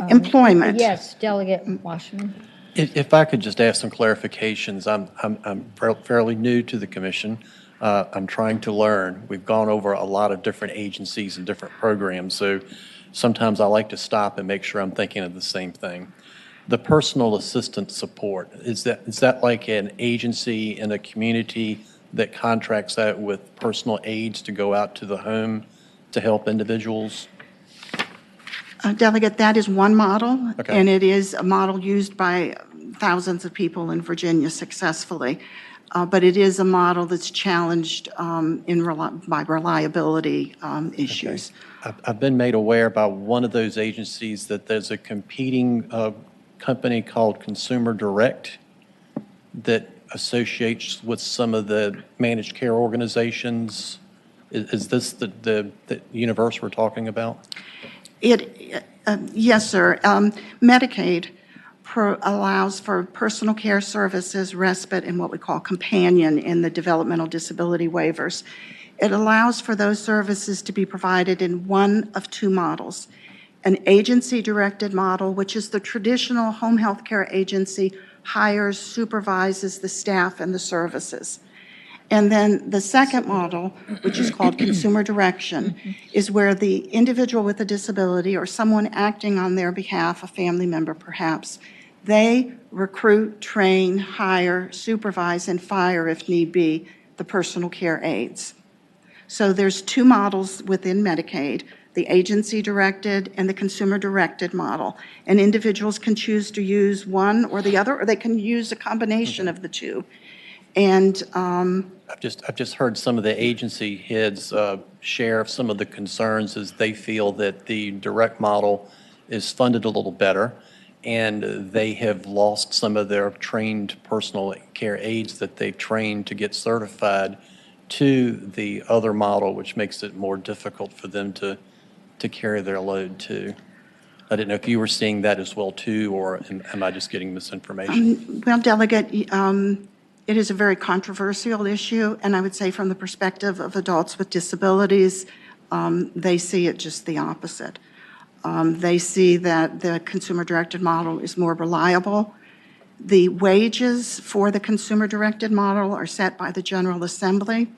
Employment.
Yes, Delegate Washington.
If I could just ask some clarifications, I'm fairly new to the commission. I'm trying to learn. We've gone over a lot of different agencies and different programs, so sometimes I like to stop and make sure I'm thinking of the same thing. The personal assistance support, is that like an agency in a community that contracts out with personal aides to go out to the home to help individuals?
Delegate, that is one model,
Okay.
and it is a model used by thousands of people in Virginia successfully. But it is a model that's challenged by reliability issues.
Okay. I've been made aware by one of those agencies that there's a competing company called Consumer Direct that associates with some of the managed care organizations. Is this the universe we're talking about?
Yes, sir. Medicaid allows for personal care services, respite, and what we call companion in the developmental disability waivers. It allows for those services to be provided in one of two models: an agency-directed model, which is the traditional home health care agency hires, supervises the staff and the services. And then the second model, which is called consumer direction, is where the individual with a disability or someone acting on their behalf, a family member perhaps, they recruit, train, hire, supervise, and fire, if need be, the personal care aides. So there's two models within Medicaid: the agency-directed and the consumer-directed model. And individuals can choose to use one or the other, or they can use a combination of the two. And
I've just heard some of the agency heads share some of the concerns as they feel that the direct model is funded a little better, and they have lost some of their trained personal care aides that they've trained to get certified to the other model, which makes it more difficult for them to carry their load too. I didn't know if you were seeing that as well too, or am I just getting misinformation?
well, Delegate, it is a very controversial issue, and I would say from the perspective of adults with disabilities, they see it just the opposite. They see that the consumer-directed model is more reliable. The wages for the consumer-directed model are set by the General Assembly.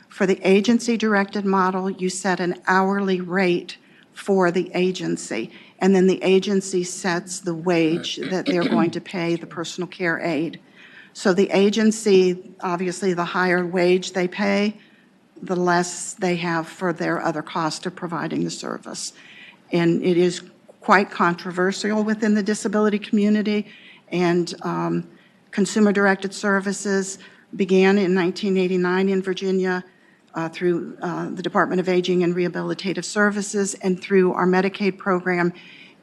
For the agency-directed model, you set an hourly rate for the agency, and then the agency sets the wage that they're going to pay the personal care aide. So the agency, obviously, the higher wage they pay, the less they have for their other cost of providing the service. And it is quite controversial within the disability community, and consumer-directed services began in 1989 in Virginia through the Department of Aging and Rehabilitative Services and through our Medicaid program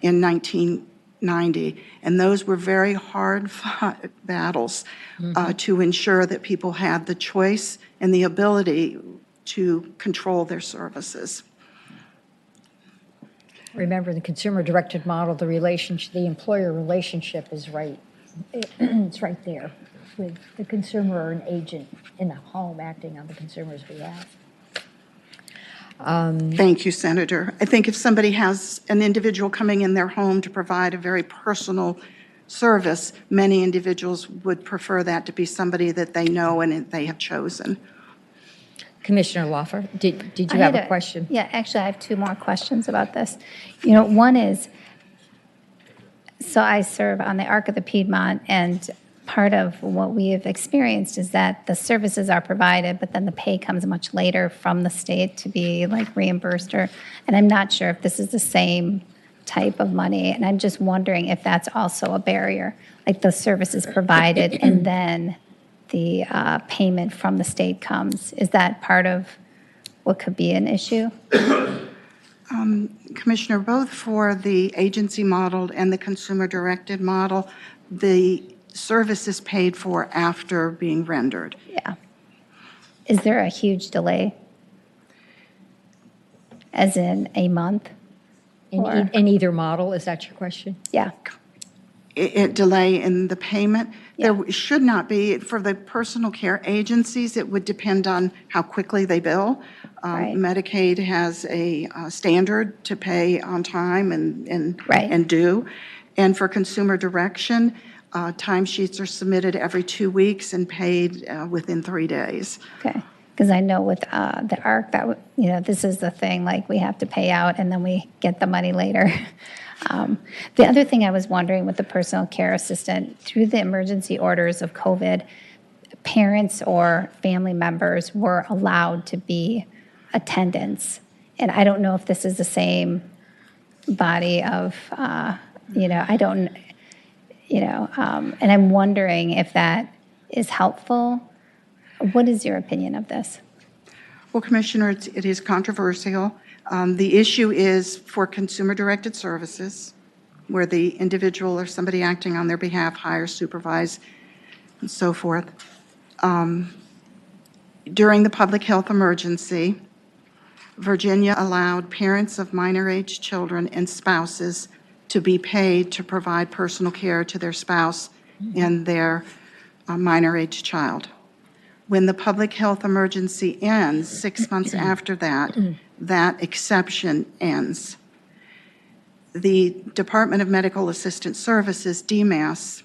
in 1990. And those were very hard-fought battles to ensure that people had the choice and the ability to control their services.
Remember, the consumer-directed model, the relationship, the employer relationship is right. It's right there with the consumer or an agent in the home acting on the consumer's behalf.
Thank you, Senator. I think if somebody has an individual coming in their home to provide a very personal service, many individuals would prefer that to be somebody that they know and they have chosen.
Commissioner Loffer, did you
I
have
had
a question?
Yeah, actually, I have two more questions about this. You know, one is, so I serve on the Arc of the Piedmont, and part of what we have experienced is that the services are provided, but then the pay comes much later from the state to be like reimbursed, and I'm not sure if this is the same type of money, and I'm just wondering if that's also a barrier, like the service is provided and then the payment from the state comes. Is that part of what could be an issue?
Commissioner, both for the agency model and the consumer-directed model, the service is paid for after being rendered.
Yeah. Is there a huge delay? As in a month?
In either model, is that your question?
Yeah.
Delay in the payment?
Yeah.
There should not be. For the personal care agencies, it would depend on how quickly they bill.
Right.
Medicaid has a standard to pay on time
Right.
and due. And for consumer direction, timesheets are submitted every 2 weeks and paid within 3 days.
Okay. Because I know with the ARC, that, you know, this is the thing, like we have to pay out and then we get the money later. The other thing I was wondering with the personal care assistant, through the emergency orders of COVID, parents or family members were allowed to be attendants. And I don't know if this is the same body of, you know, I don't, you know, and I'm wondering if that is helpful. What is your opinion of this?
Well, Commissioner, it is controversial. The issue is for consumer-directed services, where the individual or somebody acting on their behalf hires, supervise, and so forth. During the public health emergency, Virginia allowed parents of minor-age children and spouses to be paid to provide personal care to their spouse and their minor-age child. When the public health emergency ends, 6 months after that, that exception ends. The Department of Medical Assistance Services, DMAS,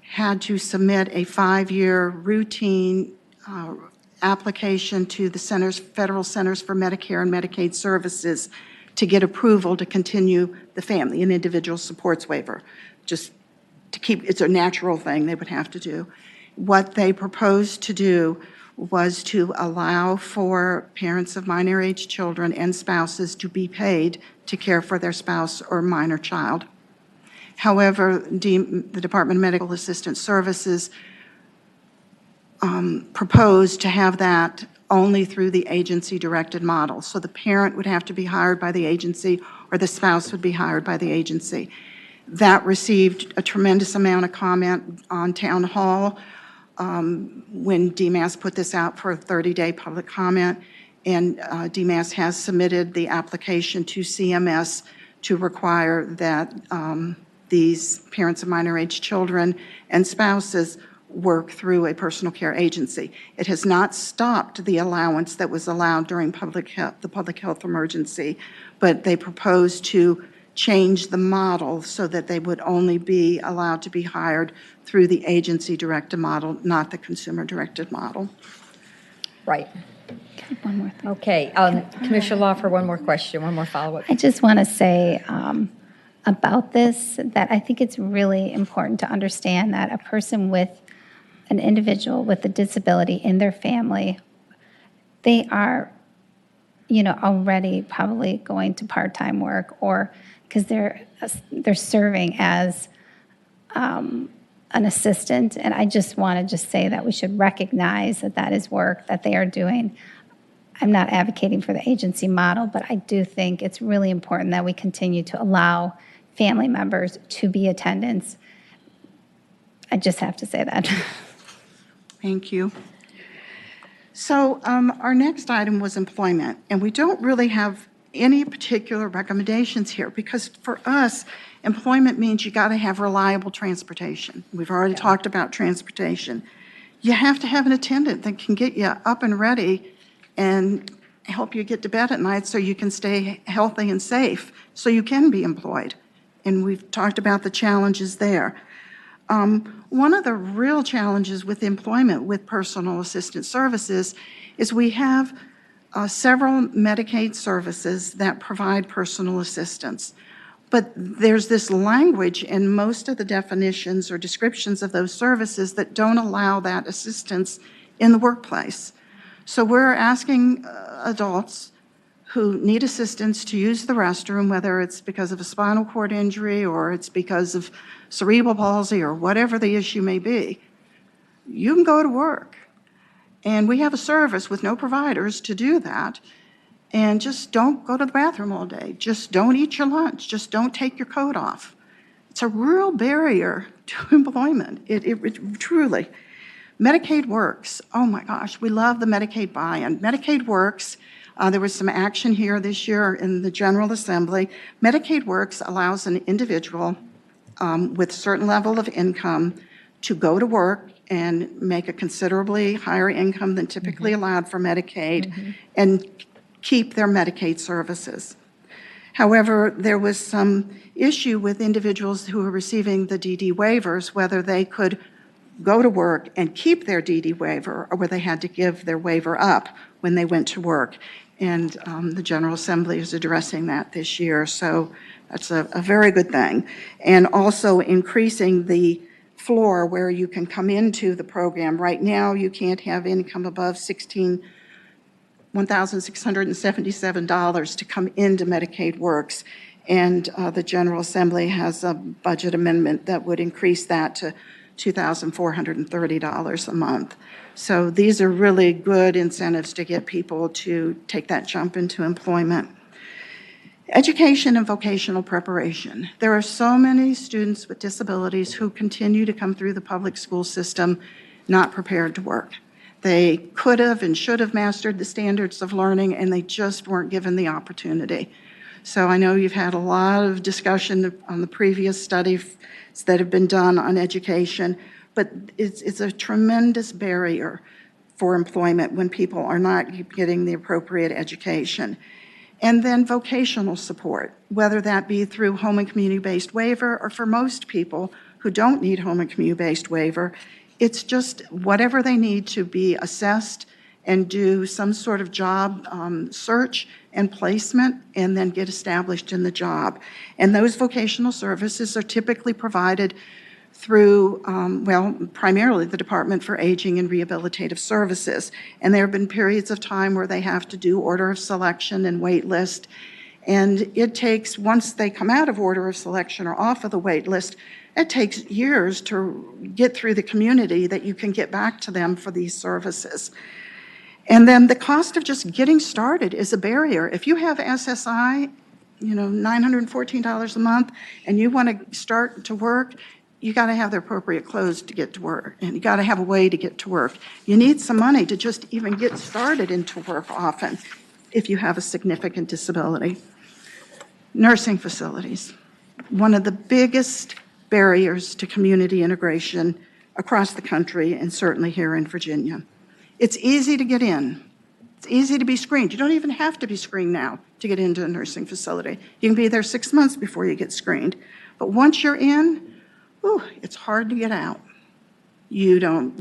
had to submit a 5-year routine application to the Federal Centers for Medicare and Medicaid Services to get approval to continue the family and individual supports waiver. Just to keep, it's a natural thing they would have to do. What they proposed to do was to allow for parents of minor-age children and spouses to be paid to care for their spouse or minor child. However, the Department of Medical Assistance Services proposed to have that only through the agency-directed model. So the parent would have to be hired by the agency or the spouse would be hired by the agency. That received a tremendous amount of comment on town hall when DMAS put this out for a 30-day public comment, and DMAS has submitted the application to CMS to require that these parents of minor-age children and spouses work through a personal care agency. It has not stopped the allowance that was allowed during the public health emergency, but they propose to change the model so that they would only be allowed to be hired through the agency-directed model, not the consumer-directed model.
Right.
One more thing.
Okay. Commissioner Lawfer, one more question, one more follow-up.
I just want to say about this that I think it's really important to understand that a person with an individual with a disability in their family, they are, already probably going to part-time work, or because they're serving as an assistant. And I just want to say that we should recognize that that is work that they are doing. I'm not advocating for the agency model, but I do think it's really important that we continue to allow family members to be attendants. I just have to say that.
Thank you. So our next item was employment, and we don't really have any particular recommendations here because for us, employment means you got to have reliable transportation. We've already talked about transportation. You have to have an attendant that can get you up and ready and help you get to bed at night so you can stay healthy and safe, so you can be employed. And we've talked about the challenges there. One of the real challenges with employment with personal assistance services is we have several Medicaid services that provide personal assistance. But there's this language in most of the definitions or descriptions of those services that don't allow that assistance in the workplace. So we're asking adults who need assistance to use the restroom, whether it's because of a spinal cord injury or it's because of cerebral palsy or whatever the issue may be, you can go to work. And we have a service with no providers to do that. And just don't go to the bathroom all day. Just don't eat your lunch. Just don't take your coat off. It's a real barrier to employment. It truly. Medicaid Works. Oh my gosh, we love the Medicaid buy-in. Medicaid Works. There was some action here this year in the General Assembly. Medicaid Works allows an individual with a certain level of income to go to work and make a considerably higher income than typically allowed for Medicaid and keep their Medicaid services. However, there was some issue with individuals who were receiving the DD waivers, whether they could go to work and keep their DD waiver or whether they had to give their waiver up when they went to work. And the General Assembly is addressing that this year, so that's a very good thing. And also increasing the floor where you can come into the program. Right now, you can't have income above $1,677 to come into Medicaid Works. And the General Assembly has a budget amendment that would increase that to $2,430 a month. So these are really good incentives to get people to take that jump into employment. Education and vocational preparation. There are so many students with disabilities who continue to come through the public school system not prepared to work. They could have and should have mastered the standards of learning, and they just weren't given the opportunity. So I know you've had a lot of discussion on the previous studies that have been done on education, but it's a tremendous barrier for employment when people are not getting the appropriate education. And then vocational support, whether that be through home and community-based waiver, or for most people who don't need home and community-based waiver, it's just whatever they need to be assessed and do some sort of job search and placement and then get established in the job. And those vocational services are typically provided through, primarily the Department for Aging and Rehabilitative Services. And there have been periods of time where they have to do order of selection and wait list. And it takes, once they come out of order of selection or off of the wait list, it takes years to get through the community that you can get back to them for these services. And then the cost of just getting started is a barrier. If you have SSI, $914 a month, and you want to start to work, you got to have the appropriate clothes to get to work, and you got to have a way to get to work. You need some money to just even get started into work often if you have a significant disability. Nursing facilities. One of the biggest barriers to community integration across the country, and certainly here in Virginia. It's easy to get in. It's easy to be screened. You don't even have to be screened now to get into a nursing facility. You can be there 6 months before you get screened. But once you're in, it's hard to get out. You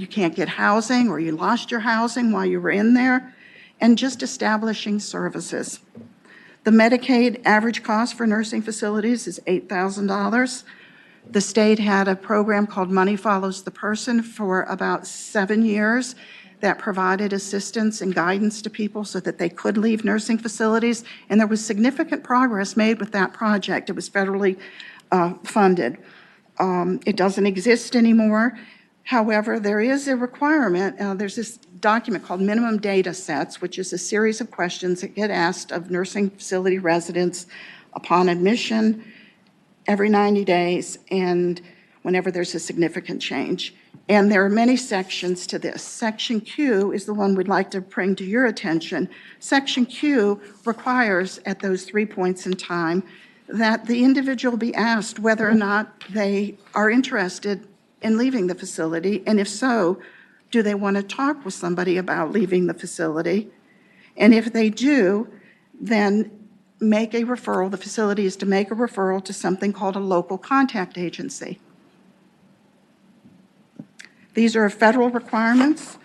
can't get housing, or you lost your housing while you were in there, and just establishing services. The Medicaid average cost for nursing facilities is $8,000. The state had a program called Money Follows the Person for about 7 years. that provided assistance and guidance to people so that they could leave nursing facilities, and there was significant progress made with that project. It was federally funded. It doesn't exist anymore. However, there is a requirement. There's this document called Minimum Data Sets, which is a series of questions that get asked of nursing facility residents upon admission every 90 days and whenever there's a significant change. And there are many sections to this. Section Q is the one we'd like to bring to your attention. Section Q requires, at those 3 points in time, that the individual be asked whether or not they are interested in leaving the facility, and if so, do they want to talk with somebody about leaving the facility? And if they do, then make a referral. The facility is to make a referral to something called a local contact agency. These are federal requirements.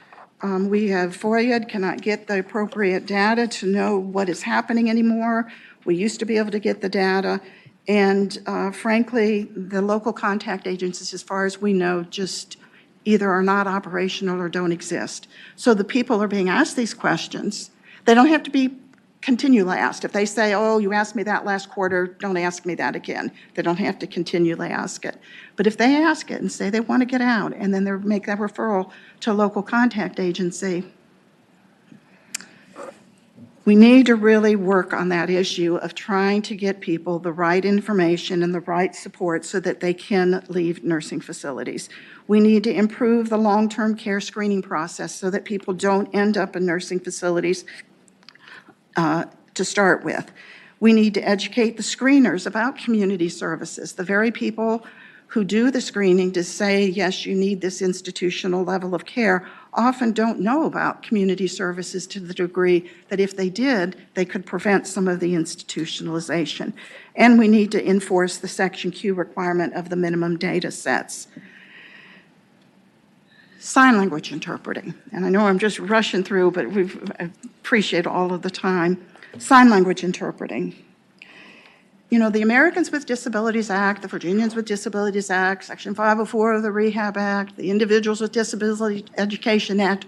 We have FOIA, cannot get the appropriate data to know what is happening anymore. We used to be able to get the data. And frankly, the local contact agencies, as far as we know, just either are not operational or don't exist. So the people are being asked these questions. They don't have to be continually asked. If they say, oh, you asked me that last quarter, don't ask me that again. They don't have to continually ask it. But if they ask it and say they want to get out, and then they make that referral to a local contact agency, we need to really work on that issue of trying to get people the right information and the right support so that they can leave nursing facilities. We need to improve the long-term care screening process so that people don't end up in nursing facilities to start with. We need to educate the screeners about community services, the very people who do the screening to say, yes, you need this institutional level of care, often don't know about community services to the degree that if they did, they could prevent some of the institutionalization. And we need to enforce the Section Q requirement of the minimum data sets. Sign language interpreting, and I know I'm just rushing through, but I appreciate all of the time. Sign language interpreting. You know, the Americans with Disabilities Act, the Virginians with Disabilities Act, Section 504 of the Rehab Act, the Individuals with Disability Education Act,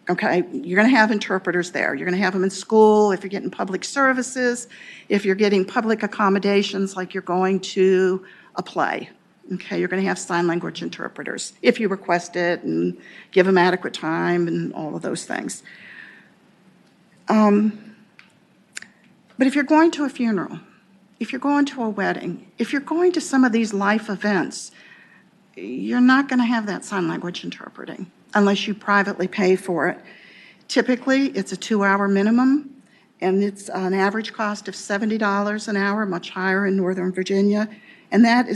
okay, you're going to have interpreters there. You're going to have them in school if you're getting public services, if you're getting public accommodations like you're going to a play. Okay, you're going to have sign language interpreters if you request it and give them adequate time and all of those things. But if you're going to a funeral, if you're going to a wedding, if you're going to some of these life events, you're not going to have that sign language interpreting unless you privately pay for it. Typically, it's a 2-hour minimum, and it's an average cost of $70 an hour, much higher in Northern Virginia. And that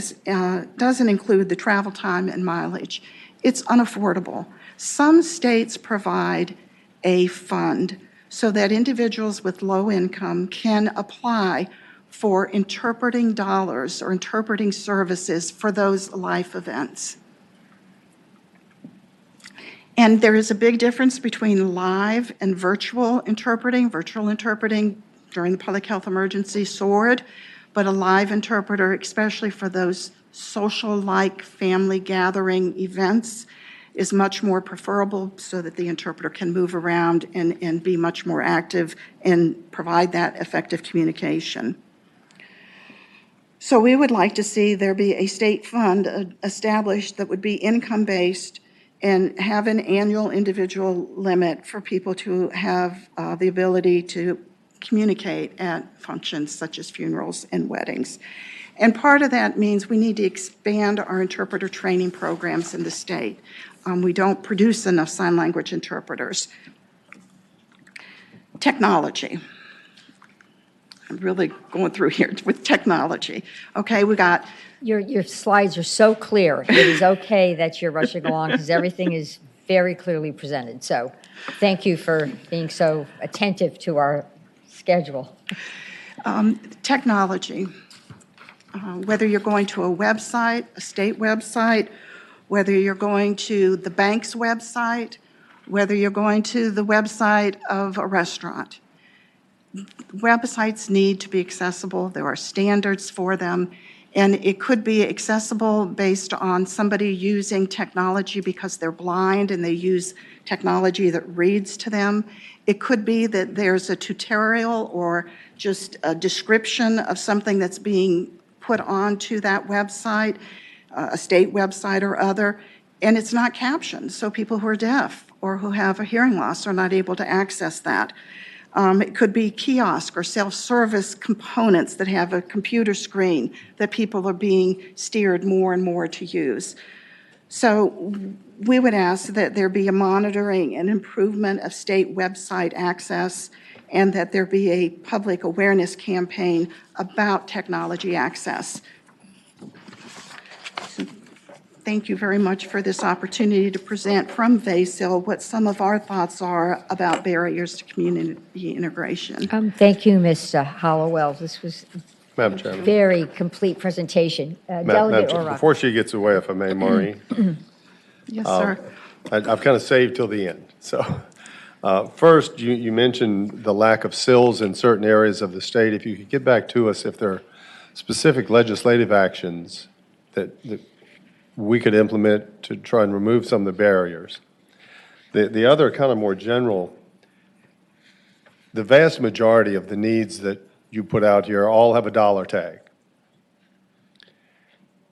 doesn't include the travel time and mileage. It's unaffordable. Some states provide a fund so that individuals with low income can apply for interpreting dollars or interpreting services for those life events. And there is a big difference between live and virtual interpreting. Virtual interpreting during the public health emergency soared, but a live interpreter, especially for those social-like family gathering events, is much more preferable so that the interpreter can move around and be much more active and provide that effective communication. So we would like to see there be a state fund established that would be income-based and have an annual individual limit for people to have the ability to communicate at functions such as funerals and weddings. And part of that means we need to expand our interpreter training programs in the state. We don't produce enough sign language interpreters. Technology. I'm really going through here with technology. Okay, we got...
Your slides are so clear. It is okay that you're rushing along because everything is very clearly presented. So thank you for being so attentive to our schedule.
Technology. Whether you're going to a website, a state website, whether you're going to the bank's website, whether you're going to the website of a restaurant. Websites need to be accessible. There are standards for them. And it could be accessible based on somebody using technology because they're blind and they use technology that reads to them. It could be that there's a tutorial or just a description of something that's being put onto that website, a state website or other, and it's not captioned, so people who are deaf or who have a hearing loss are not able to access that. It could be kiosk or self-service components that have a computer screen that people are being steered more and more to use. So we would ask that there be a monitoring and improvement of state website access and that there be a public awareness campaign about technology access. So thank you very much for this opportunity to present from VASIL what some of our thoughts are about barriers to community integration.
Thank you, Ms. Hollowell. This was
Madam
a
Chairman.
very complete presentation.
Madam
Delegate
Chair,
Orrock.
before she gets away, if I may, Maureen,
Yes, sir.
I've kind of saved till the end. So first, you mentioned the lack of sills in certain areas of the state. If you could get back to us if there are specific legislative actions that we could implement to try and remove some of the barriers. The other kind of more general, the vast majority of the needs that you put out here all have a dollar tag.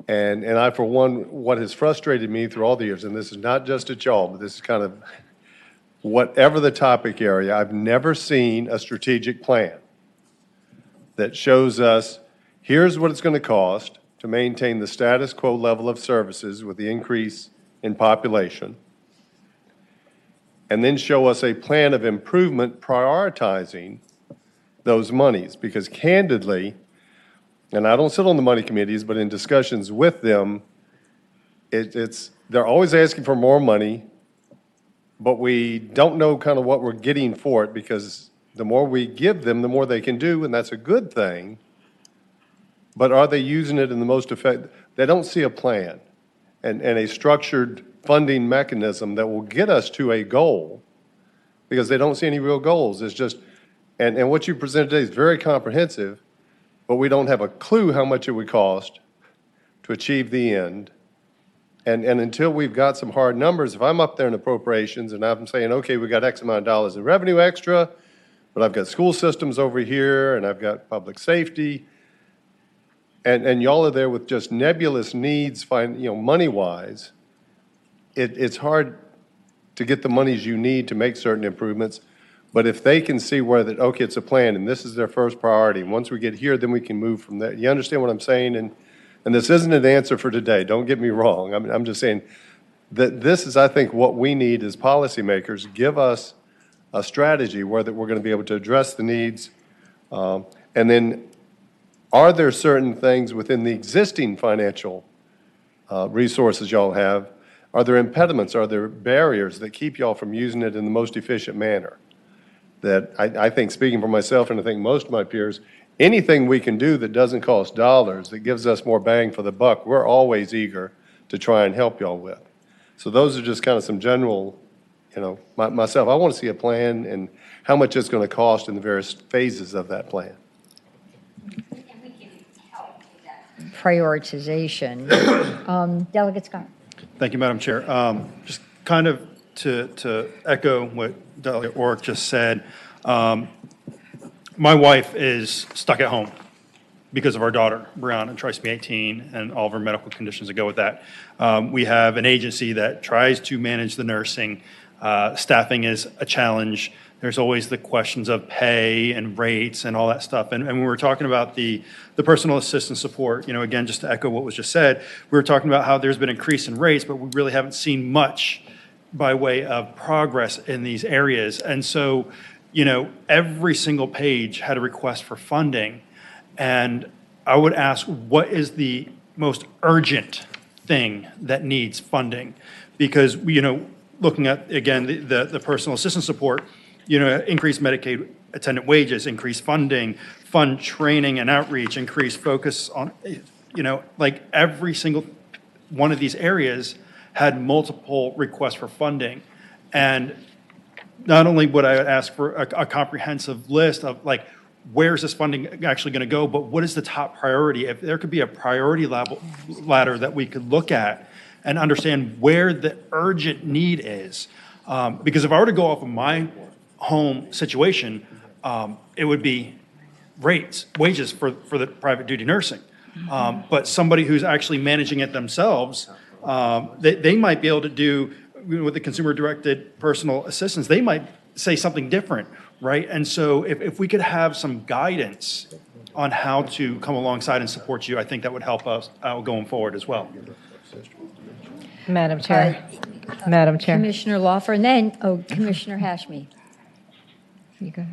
And I, for one, what has frustrated me through all the years, and this is not just at y'all, but this is kind of whatever the topic area, I've never seen a strategic plan that shows us, here's what it's going to cost to maintain the status quo level of services with the increase in population, and then show us a plan of improvement prioritizing those monies. Because candidly, and I don't sit on the money committees, but in discussions with them, they're always asking for more money, but we don't know kind of what we're getting for it, because the more we give them, the more they can do, and that's a good thing. But are they using it in the most effective? They don't see a plan and a structured funding mechanism that will get us to a goal, because they don't see any real goals. It's just, and what you presented today is very comprehensive, but we don't have a clue how much it would cost to achieve the end. And until we've got some hard numbers, if I'm up there in appropriations and I'm saying, okay, we got X amount of dollars in revenue extra, but I've got school systems over here and I've got public safety, and y'all are there with just nebulous needs, money-wise, it's hard to get the monies you need to make certain improvements. But if they can see where that, okay, it's a plan and this is their first priority, and once we get here, then we can move from there. You understand what I'm saying? And this isn't an answer for today. Don't get me wrong. I'm just saying that this is, I think, what we need as policymakers. Give us a strategy where that we're going to be able to address the needs. And then are there certain things within the existing financial resources y'all have? Are there impediments? Are there barriers that keep y'all from using it in the most efficient manner? That I think, speaking for myself and I think most of my peers, anything we can do that doesn't cost dollars, that gives us more bang for the buck, we're always eager to try and help y'all with. So those are just kind of some general, myself, I want to see a plan and how much it's going to cost in the various phases of that plan.
Prioritization. Delegate Scott.
Thank you, Madam Chair. Just kind of to echo what Delegate Orrick just said, my wife is stuck at home because of our daughter, Brianna, trisomy 18, and all of her medical conditions that go with that. We have an agency that tries to manage the nursing. Staffing is a challenge. There's always the questions of pay and rates and all that stuff. And when we were talking about the personal assistance support, again, just to echo what was just said, we were talking about how there's been an increase in rates, but we really haven't seen much by way of progress in these areas. And so, every single page had a request for funding. And I would ask, what is the most urgent thing that needs funding? Because, looking at, again, the personal assistance support, increase Medicaid attendant wages, increase funding, fund training and outreach, increase focus on, like every single one of these areas had multiple requests for funding. And not only would I ask for a comprehensive list of like, where's this funding actually going to go, but what is the top priority? If there could be a priority ladder that we could look at and understand where the urgent need is. Because if I were to go off of my home situation, it would be wages for the private duty nursing. But somebody who's actually managing it themselves, they might be able to do, with the consumer-directed personal assistance, they might say something different, right? And so if we could have some guidance on how to come alongside and support you, I think that would help us out going forward as well.
Madam Chair. Madam Chair.
Commissioner Laufer, and then, Commissioner Hashmi.
You go.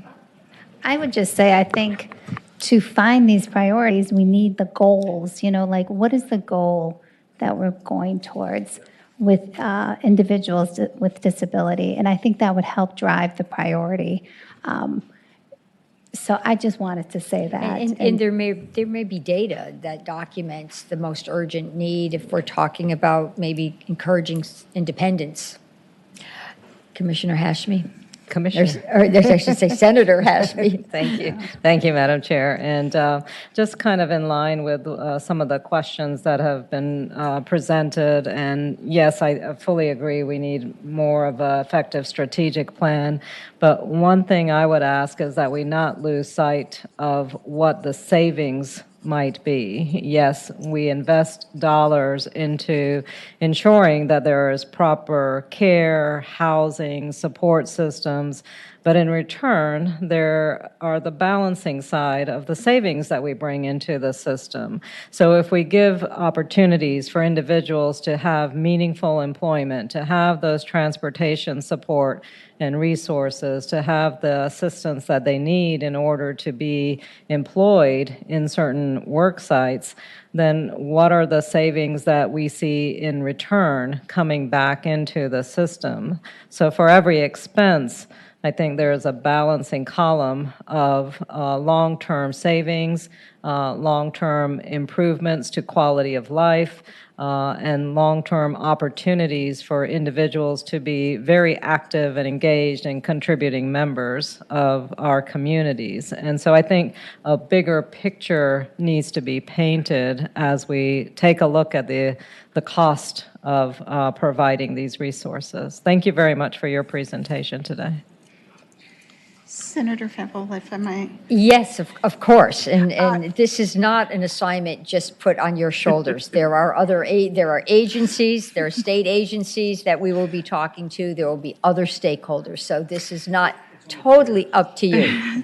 I would just say, I think to find these priorities, we need the goals, like what is the goal that we're going towards with individuals with disability? And I think that would help drive the priority. So I just wanted to say that.
And there may be data that documents the most urgent need if we're talking about maybe encouraging independence. Commissioner Hashmi.
Commissioner.
I should say Senator Hashmi.
Thank you. Thank you, Madam Chair. And just kind of in line with some of the questions that have been presented, and yes, I fully agree we need more of an effective strategic plan. But one thing I would ask is that we not lose sight of what the savings might be. Yes, we invest dollars into ensuring that there is proper care, housing, support systems, but in return, there are the balancing side of the savings that we bring into the system. So if we give opportunities for individuals to have meaningful employment, to have those transportation support and resources, to have the assistance that they need in order to be employed in certain work sites, then what are the savings that we see in return coming back into the system? So for every expense, I think there is a balancing column of long-term savings, long-term improvements to quality of life, and long-term opportunities for individuals to be very active and engaged and contributing members of our communities. And so I think a bigger picture needs to be painted as we take a look at the cost of providing these resources. Thank you very much for your presentation today.
Senator Fevell, if I may.
Yes, of course, and this is not an assignment just put on your shoulders. There are agencies, there are state agencies that we will be talking to. There will be other stakeholders. So this is not totally up to you.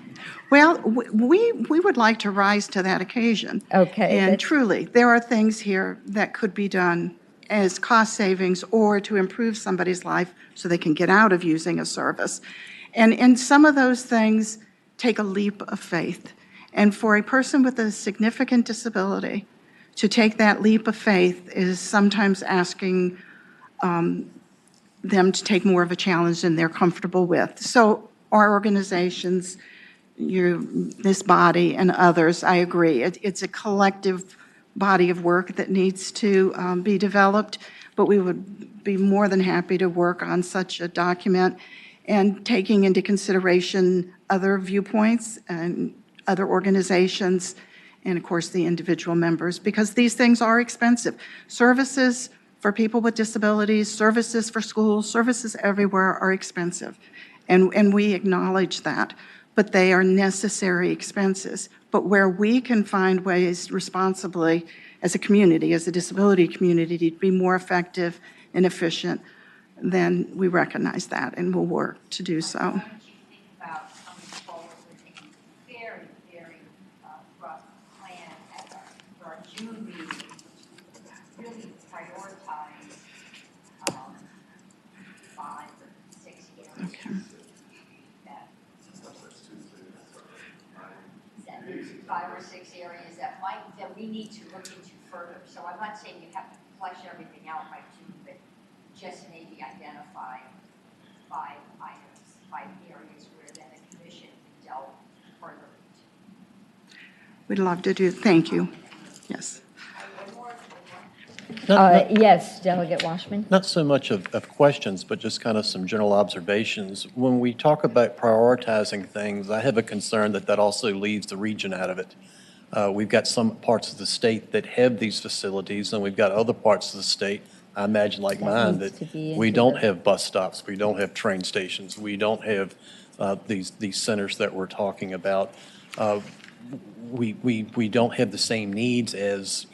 Well, we would like to rise to that occasion.
Okay.
And truly, there are things here that could be done as cost savings or to improve somebody's life so they can get out of using a service. And some of those things take a leap of faith. And for a person with a significant disability to take that leap of faith is sometimes asking them to take more of a challenge than they're comfortable with. So our organizations, this body and others, I agree. It's a collective body of work that needs to be developed, but we would be more than happy to work on such a document and taking into consideration other viewpoints and other organizations, and of course the individual members, because these things are expensive. Services for people with disabilities, services for schools, services everywhere are expensive, and we acknowledge that, but they are necessary expenses. But where we can find ways responsibly as a community, as a disability community, to be more effective and efficient, then we recognize that and will work to do so.
Why don't you think about coming forward with a very, very rough plan for our June meeting, which really prioritize 5 or 6 areas.
Okay.
That 5 or 6 areas that we need to look into further. So I'm not saying you have to flesh everything out by June, but just maybe identify 5 items, 5 areas where then the commission can delve further into.
We'd love to do, thank you. Yes.
Yes, Delegate Washman?
Not so much of questions, but just kind of some general observations. When we talk about prioritizing things, I have a concern that that also leaves the region out of it. We've got some parts of the state that have these facilities, and we've got other parts of the state, I imagine like mine,
needs to
that
be
we
into
don't
the-
have bus stops, we don't have train stations, we don't have these centers that we're talking about. We don't have the same needs as,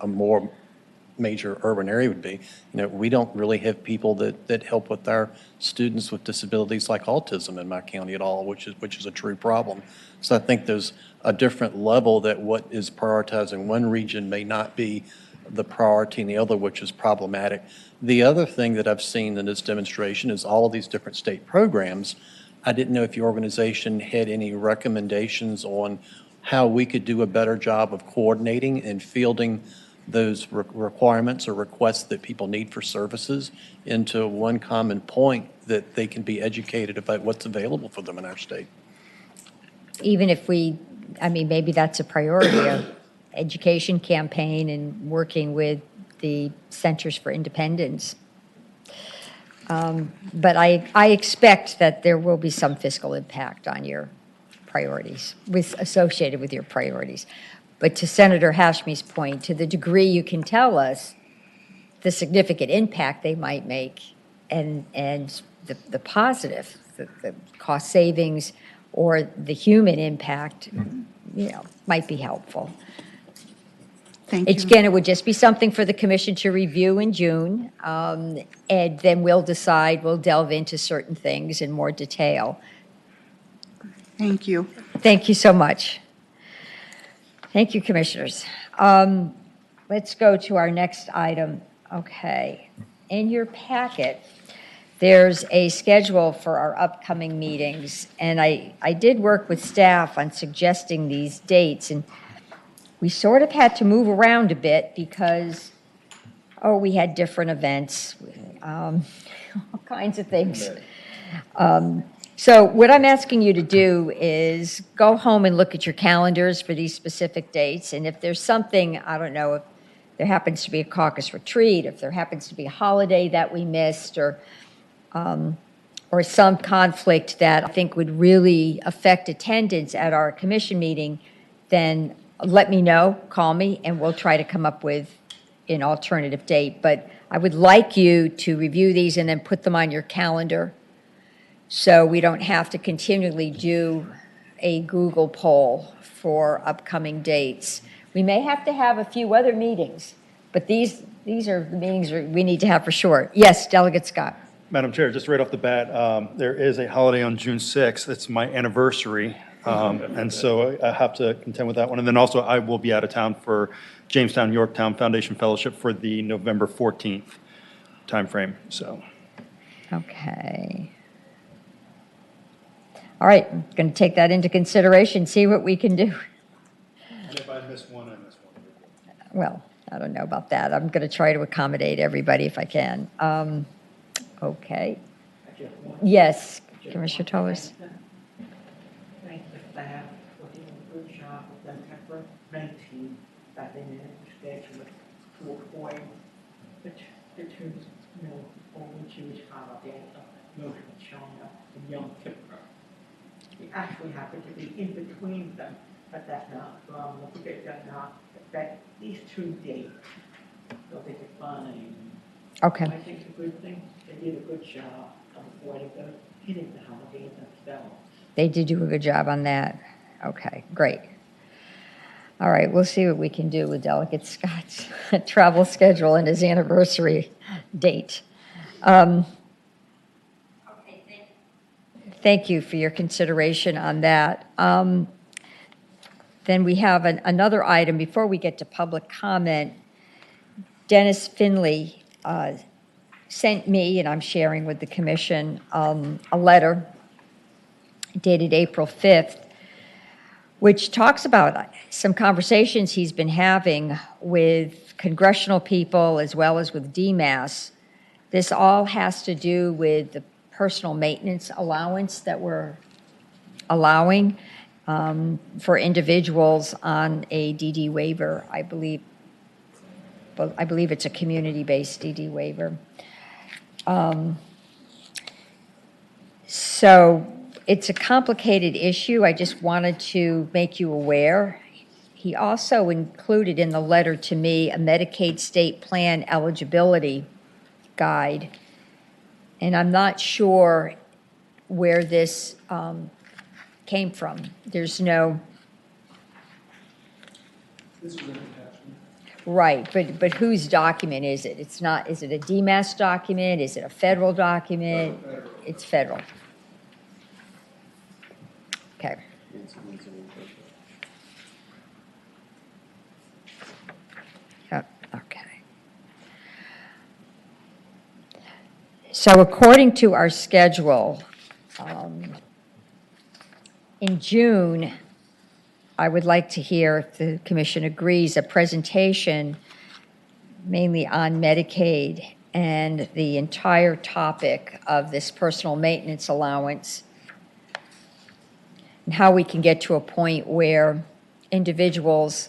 a more major urban area would be. We don't really have people that help with our students with disabilities like autism in my county at all, which is a true problem. So I think there's a different level that what is prioritized in one region may not be the priority in the other, which is problematic. The other thing that I've seen in this demonstration is all of these different state programs. I didn't know if your organization had any recommendations on how we could do a better job of coordinating and fielding those requirements or requests that people need for services into one common point that they can be educated about what's available for them in our state.
Even if maybe that's a priority, of education campaign and working with the Centers for Independence. But I expect that there will be some fiscal impact on your priorities, associated with your priorities. But to Senator Hashmi's point, to the degree you can tell us the significant impact they might make and the positive, the cost savings or the human impact, might be helpful.
Thank you.
Again, it would just be something for the commission to review in June, and then we'll delve into certain things in more detail.
Thank you.
Thank you so much. Thank you, commissioners. Let's go to our next item. Okay. In your packet, there's a schedule for our upcoming meetings, and I did work with staff on suggesting these dates, and we sort of had to move around a bit because, we had different events, all kinds of things. So what I'm asking you to do is go home and look at your calendars for these specific dates. And if there's something, I don't know, if there happens to be a caucus retreat, if there happens to be a holiday that we missed, or some conflict that I think would really affect attendance at our commission meeting, then let me know, call me, and we'll try to come up with an alternative date. But I would like you to review these and then put them on your calendar, so we don't have to continually do a Google poll for upcoming dates. We may have to have a few other meetings, but these are the meetings we need to have for sure. Yes, Delegate Scott.
Madam Chair, just right off the bat, there is a holiday on June 6th. It's my anniversary, and so I have to contend with that one. And then also, I will be out of town for Jamestown Yorktown Foundation Fellowship for the November 14th timeframe. So.
Okay. All right, I'm going to take that into consideration, see what we can do.
And if I miss one, I miss one.
Well, I don't know about that. I'm going to try to accommodate everybody if I can. Okay. Yes, Commissioner Towers.
Thank the staff for doing a good job with them implementing that they managed to schedule it to avoid the two, only Jewish holidays of Rosh Hashanah and Yom Kippur. We actually happen to be in between them, but that's not a problem. It does not affect these 2 dates, so they could find.
Okay.
I think it's a good thing. They did a good job of avoiding hitting the holidays themselves.
They did do a good job on that. Okay, great. All right, we'll see what we can do with Delegate Scott's travel schedule and his anniversary date. Thank you for your consideration on that. Then we have another item before we get to public comment. Dennis Finley sent me, and I'm sharing with the commission, a letter dated April 5th, which talks about some conversations he's been having with congressional people as well as with DMAS. This all has to do with the personal maintenance allowance that we're allowing for individuals on a DD waiver, I believe. but I believe it's a community-based DD waiver. So it's a complicated issue. I just wanted to make you aware. He also included in the letter to me a Medicaid state plan eligibility guide. And I'm not sure where this came from. There's no. Right, but whose document is it? It's not, is it a DMAS document? Is it a federal document? It's federal. Okay. Okay. So according to our schedule, in June, I would like to hear, if the commission agrees, a presentation mainly on Medicaid and the entire topic of this personal maintenance allowance and how we can get to a point where individuals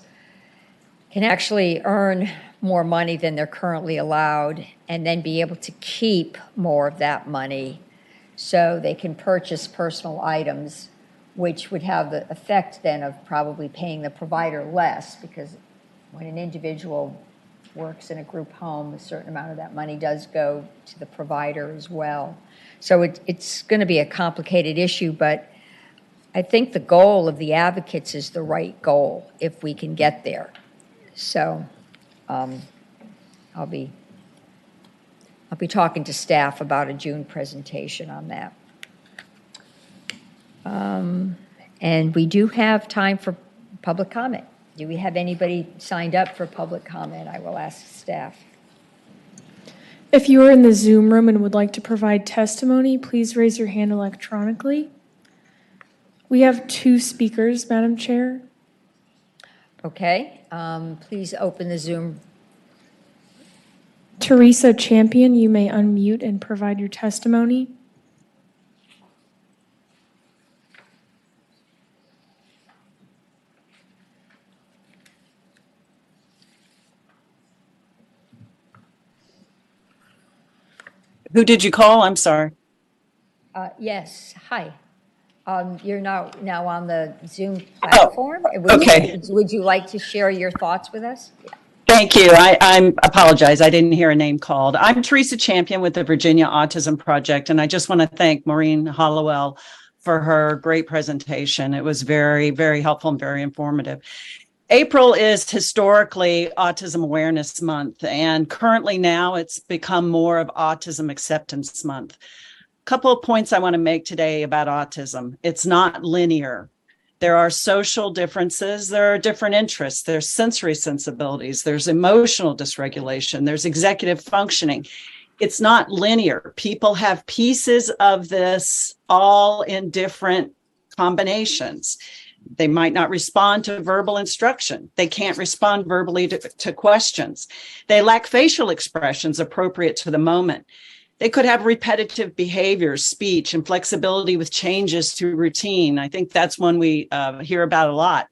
can actually earn more money than they're currently allowed and then be able to keep more of that money so they can purchase personal items, which would have the effect then of probably paying the provider less, because when an individual works in a group home, a certain amount of that money does go to the provider as well. So it's going to be a complicated issue, but I think the goal of the advocates is the right goal if we can get there. So I'll be talking to staff about a June presentation on that. And we do have time for public comment. Do we have anybody signed up for public comment? I will ask staff.
If you are in the Zoom room and would like to provide testimony, please raise your hand electronically. We have 2 speakers, Madam Chair.
Okay, please open the Zoom.
Teresa Champion, you may unmute and provide your testimony.
Who did you call? I'm sorry.
Yes, hi. You're now on the Zoom platform.
Okay.
Would you like to share your thoughts with us?
Thank you. I apologize. I didn't hear a name called. I'm Teresa Champion with the Virginia Autism Project, and I just want to thank Maureen Hollowell for her great presentation. It was very, very helpful and very informative. April is historically Autism Awareness Month, and currently now it's become more of Autism Acceptance Month. A couple of points I want to make today about autism. It's not linear. There are social differences, there are different interests, there's sensory sensibilities, there's emotional dysregulation, there's executive functioning. It's not linear. People have pieces of this all in different combinations. They might not respond to verbal instruction. They can't respond verbally to questions. They lack facial expressions appropriate to the moment. They could have repetitive behaviors, speech, and flexibility with changes to routine. I think that's one we hear about a lot.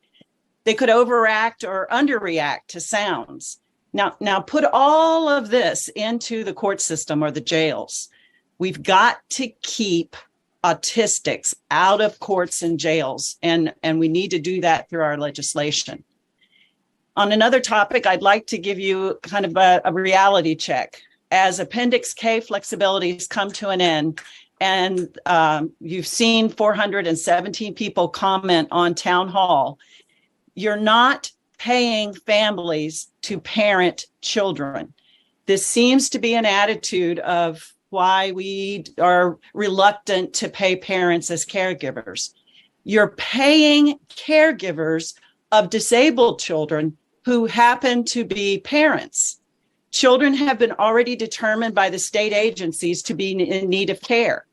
They could overact or underreact to sounds. Now put all of this into the court system or the jails. We've got to keep autistics out of courts and jails, and we need to do that through our legislation. On another topic, I'd like to give you kind of a reality check. As Appendix K flexibilities come to an end, and you've seen 417 people comment on Town Hall, you're not paying families to parent children. This seems to be an attitude of why we are reluctant to pay parents as caregivers. You're paying caregivers of disabled children who happen to be parents. Children have been already determined by the state agencies to be in need of care.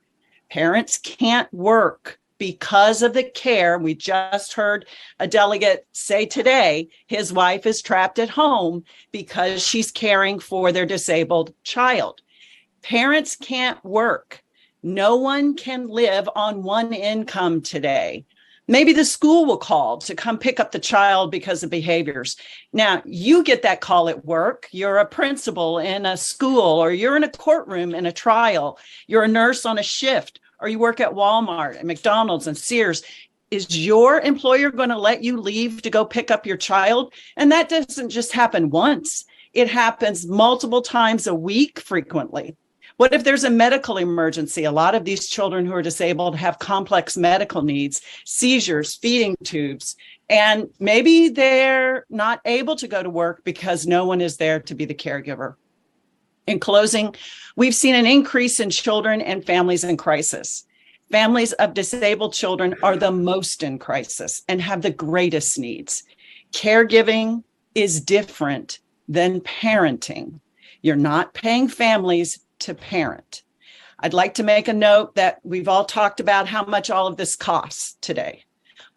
Parents can't work because of the care. We just heard a delegate say today, his wife is trapped at home because she's caring for their disabled child. Parents can't work. No one can live on one income today. Maybe the school will call to come pick up the child because of behaviors. Now, you get that call at work. You're a principal in a school, or you're in a courtroom in a trial. You're a nurse on a shift, or you work at Walmart and McDonald's and Sears. Is your employer going to let you leave to go pick up your child? And that doesn't just happen once. It happens multiple times a week frequently. What if there's a medical emergency? A lot of these children who are disabled have complex medical needs, seizures, feeding tubes, and maybe they're not able to go to work because no one is there to be the caregiver. In closing, we've seen an increase in children and families in crisis. Families of disabled children are the most in crisis and have the greatest needs. Caregiving is different than parenting. You're not paying families to parent. I'd like to make a note that we've all talked about how much all of this costs today.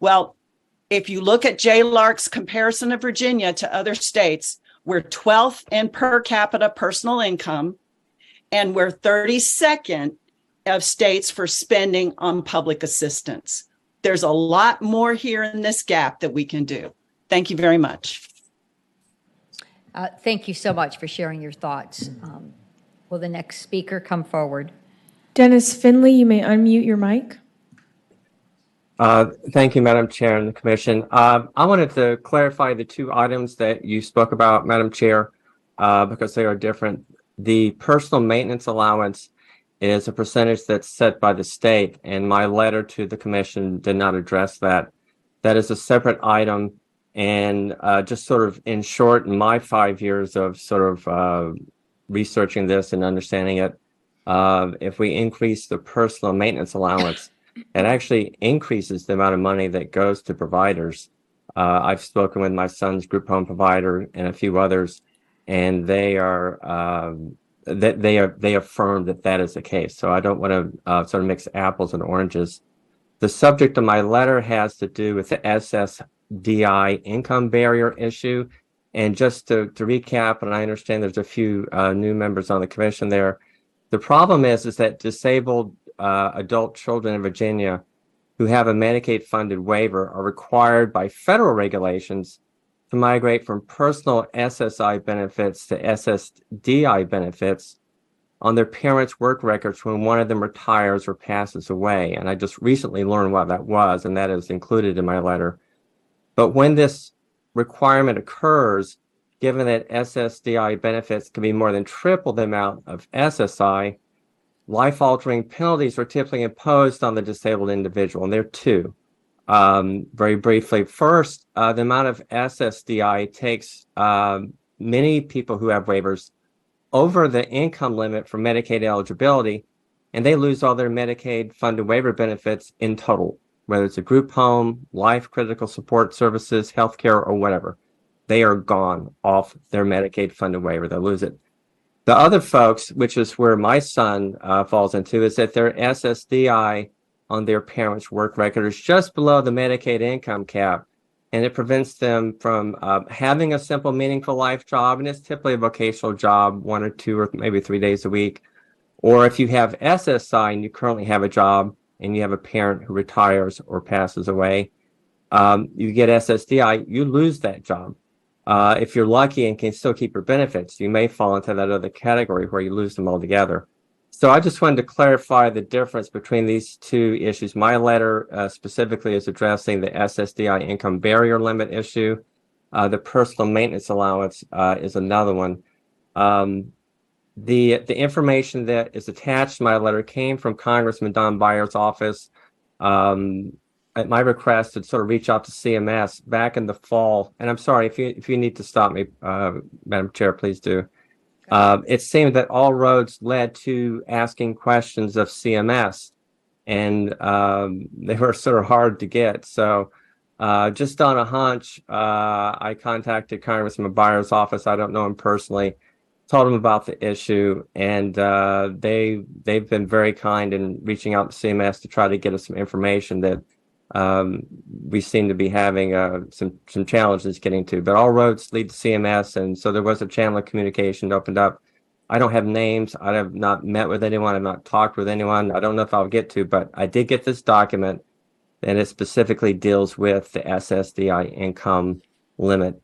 Well, if you look at JLARC's comparison of Virginia to other states, we're 12th in per capita personal income, and we're 32nd of states for spending on public assistance. There's a lot more here in this gap that we can do. Thank you very much.
Thank you so much for sharing your thoughts. Will the next speaker come forward?
Dennis Finley, you may unmute your mic.
Thank you, Madam Chair and the Commission. I wanted to clarify the two items that you spoke about, Madam Chair, because they are different. The personal maintenance allowance is a percentage that's set by the state, and my letter to the Commission did not address that. That is a separate item, and just sort of in short, in my 5 years of sort of researching this and understanding it, if we increase the personal maintenance allowance, it actually increases the amount of money that goes to providers. I've spoken with my son's group home provider and a few others, and they affirm that that is the case. So I don't want to sort of mix apples and oranges. The subject of my letter has to do with the SSDI income barrier issue. And just to recap, and I understand there's a few new members on the commission there, the problem is that disabled adult children in Virginia who have a Medicaid-funded waiver are required by federal regulations to migrate from personal SSI benefits to SSDI benefits on their parents' work records when one of them retires or passes away. And I just recently learned what that was, and that is included in my letter. But when this requirement occurs, given that SSDI benefits can be more than triple the amount of SSI, life-altering penalties are typically imposed on the disabled individual, and there are two. Very briefly, first, the amount of SSDI takes many people who have waivers over the income limit for Medicaid eligibility, and they lose all their Medicaid-funded waiver benefits in total, whether it's a group home, life critical support services, healthcare, or whatever. They are gone off their Medicaid-funded waiver. They lose it. The other folks, which is where my son falls into, is that their SSDI on their parents' work record is just below the Medicaid income cap, and it prevents them from having a simple, meaningful life job, and it's typically a vocational job, 1 or 2 or maybe 3 days a week. Or if you have SSI and you currently have a job and you have a parent who retires or passes away, you get SSDI, you lose that job. If you're lucky and can still keep your benefits, you may fall into that other category where you lose them altogether. So I just wanted to clarify the difference between these two issues. My letter specifically is addressing the SSDI income barrier limit issue. The personal maintenance allowance is another one. The information that is attached to my letter came from Congressman Don Byer's office. At my request to sort of reach out to CMS back in the fall, and I'm sorry if you need to stop me, Madam Chair, please do. It seemed that all roads led to asking questions of CMS, and they were sort of hard to get. So just on a hunch, I contacted Congressman Byer's office. I don't know him personally. Told him about the issue, and they've been very kind in reaching out to CMS to try to get us some information that we seem to be having some challenges getting to, but all roads lead to CMS, and so there was a channel of communication opened up. I don't have names. I have not met with anyone. I've not talked with anyone. I don't know if I'll get to, but I did get this document and it specifically deals with the SSDI income limit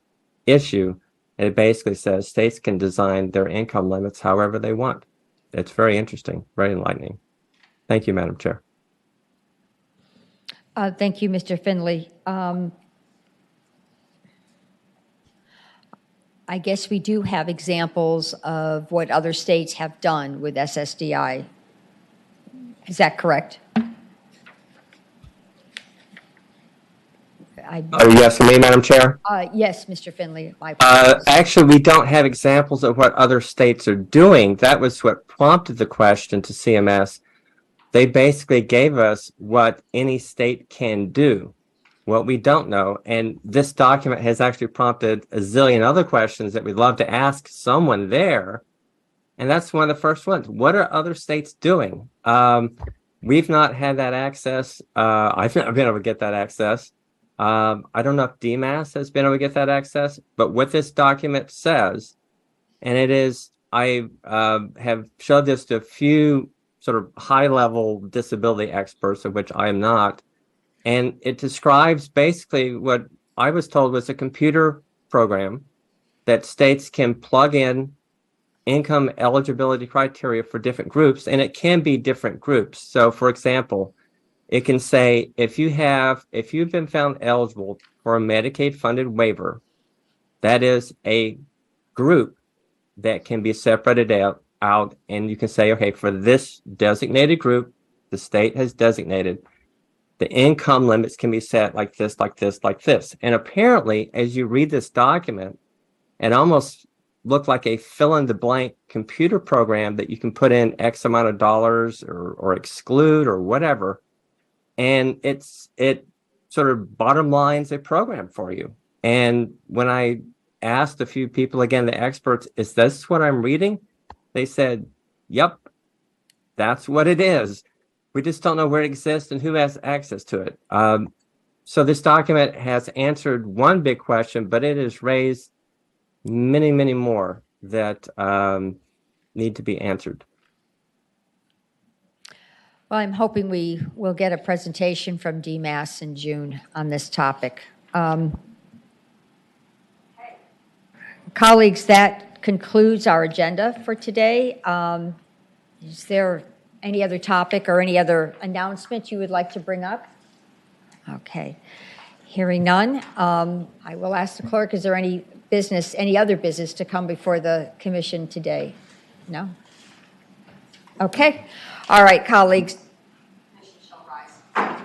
issue. And it basically says states can design their income limits however they want. It's very interesting, very enlightening. Thank you, Madam Chair.
Thank you, Mr. Finley. I guess we do have examples of what other states have done with SSDI. Is that correct?
Yes, for me, Madam Chair?
Yes, Mr. Finley. My apologies.
Actually, we don't have examples of what other states are doing. That was what prompted the question to CMS. They basically gave us what any state can do, what we don't know. And this document has actually prompted a zillion other questions that we'd love to ask someone there. And that's one of the first ones. What are other states doing? We've not had that access. I've never been able to get that access. I don't know if DMAS has been able to get that access, but what this document says, and it is, I have showed this to a few sort of high-level disability experts, of which I am not, and it describes basically what I was told was a computer program that states can plug in income eligibility criteria for different groups, and it can be different groups. So, for example, it can say if you've been found eligible for a Medicaid-funded waiver, that is a group that can be separated out, and you can say, okay, for this designated group, the state has designated, the income limits can be set like this, like this, like this. And apparently, as you read this document, it almost looked like a fill-in-the-blank computer program that you can put in X amount of dollars or exclude or whatever. And it sort of bottom lines a program for you. And when I asked a few people, again, the experts, is this what I'm reading? They said, yep, that's what it is. We just don't know where it exists and who has access to it. So this document has answered one big question, but it has raised many, many more that need to be answered.
Well, I'm hoping we will get a presentation from DMAS in June on this topic. Colleagues, that concludes our agenda for today. Is there any other topic or any other announcement you would like to bring up? Okay. Hearing none, I will ask the clerk, is there any other business to come before the commission today? No? Okay. All right, colleagues. Commission shall rise.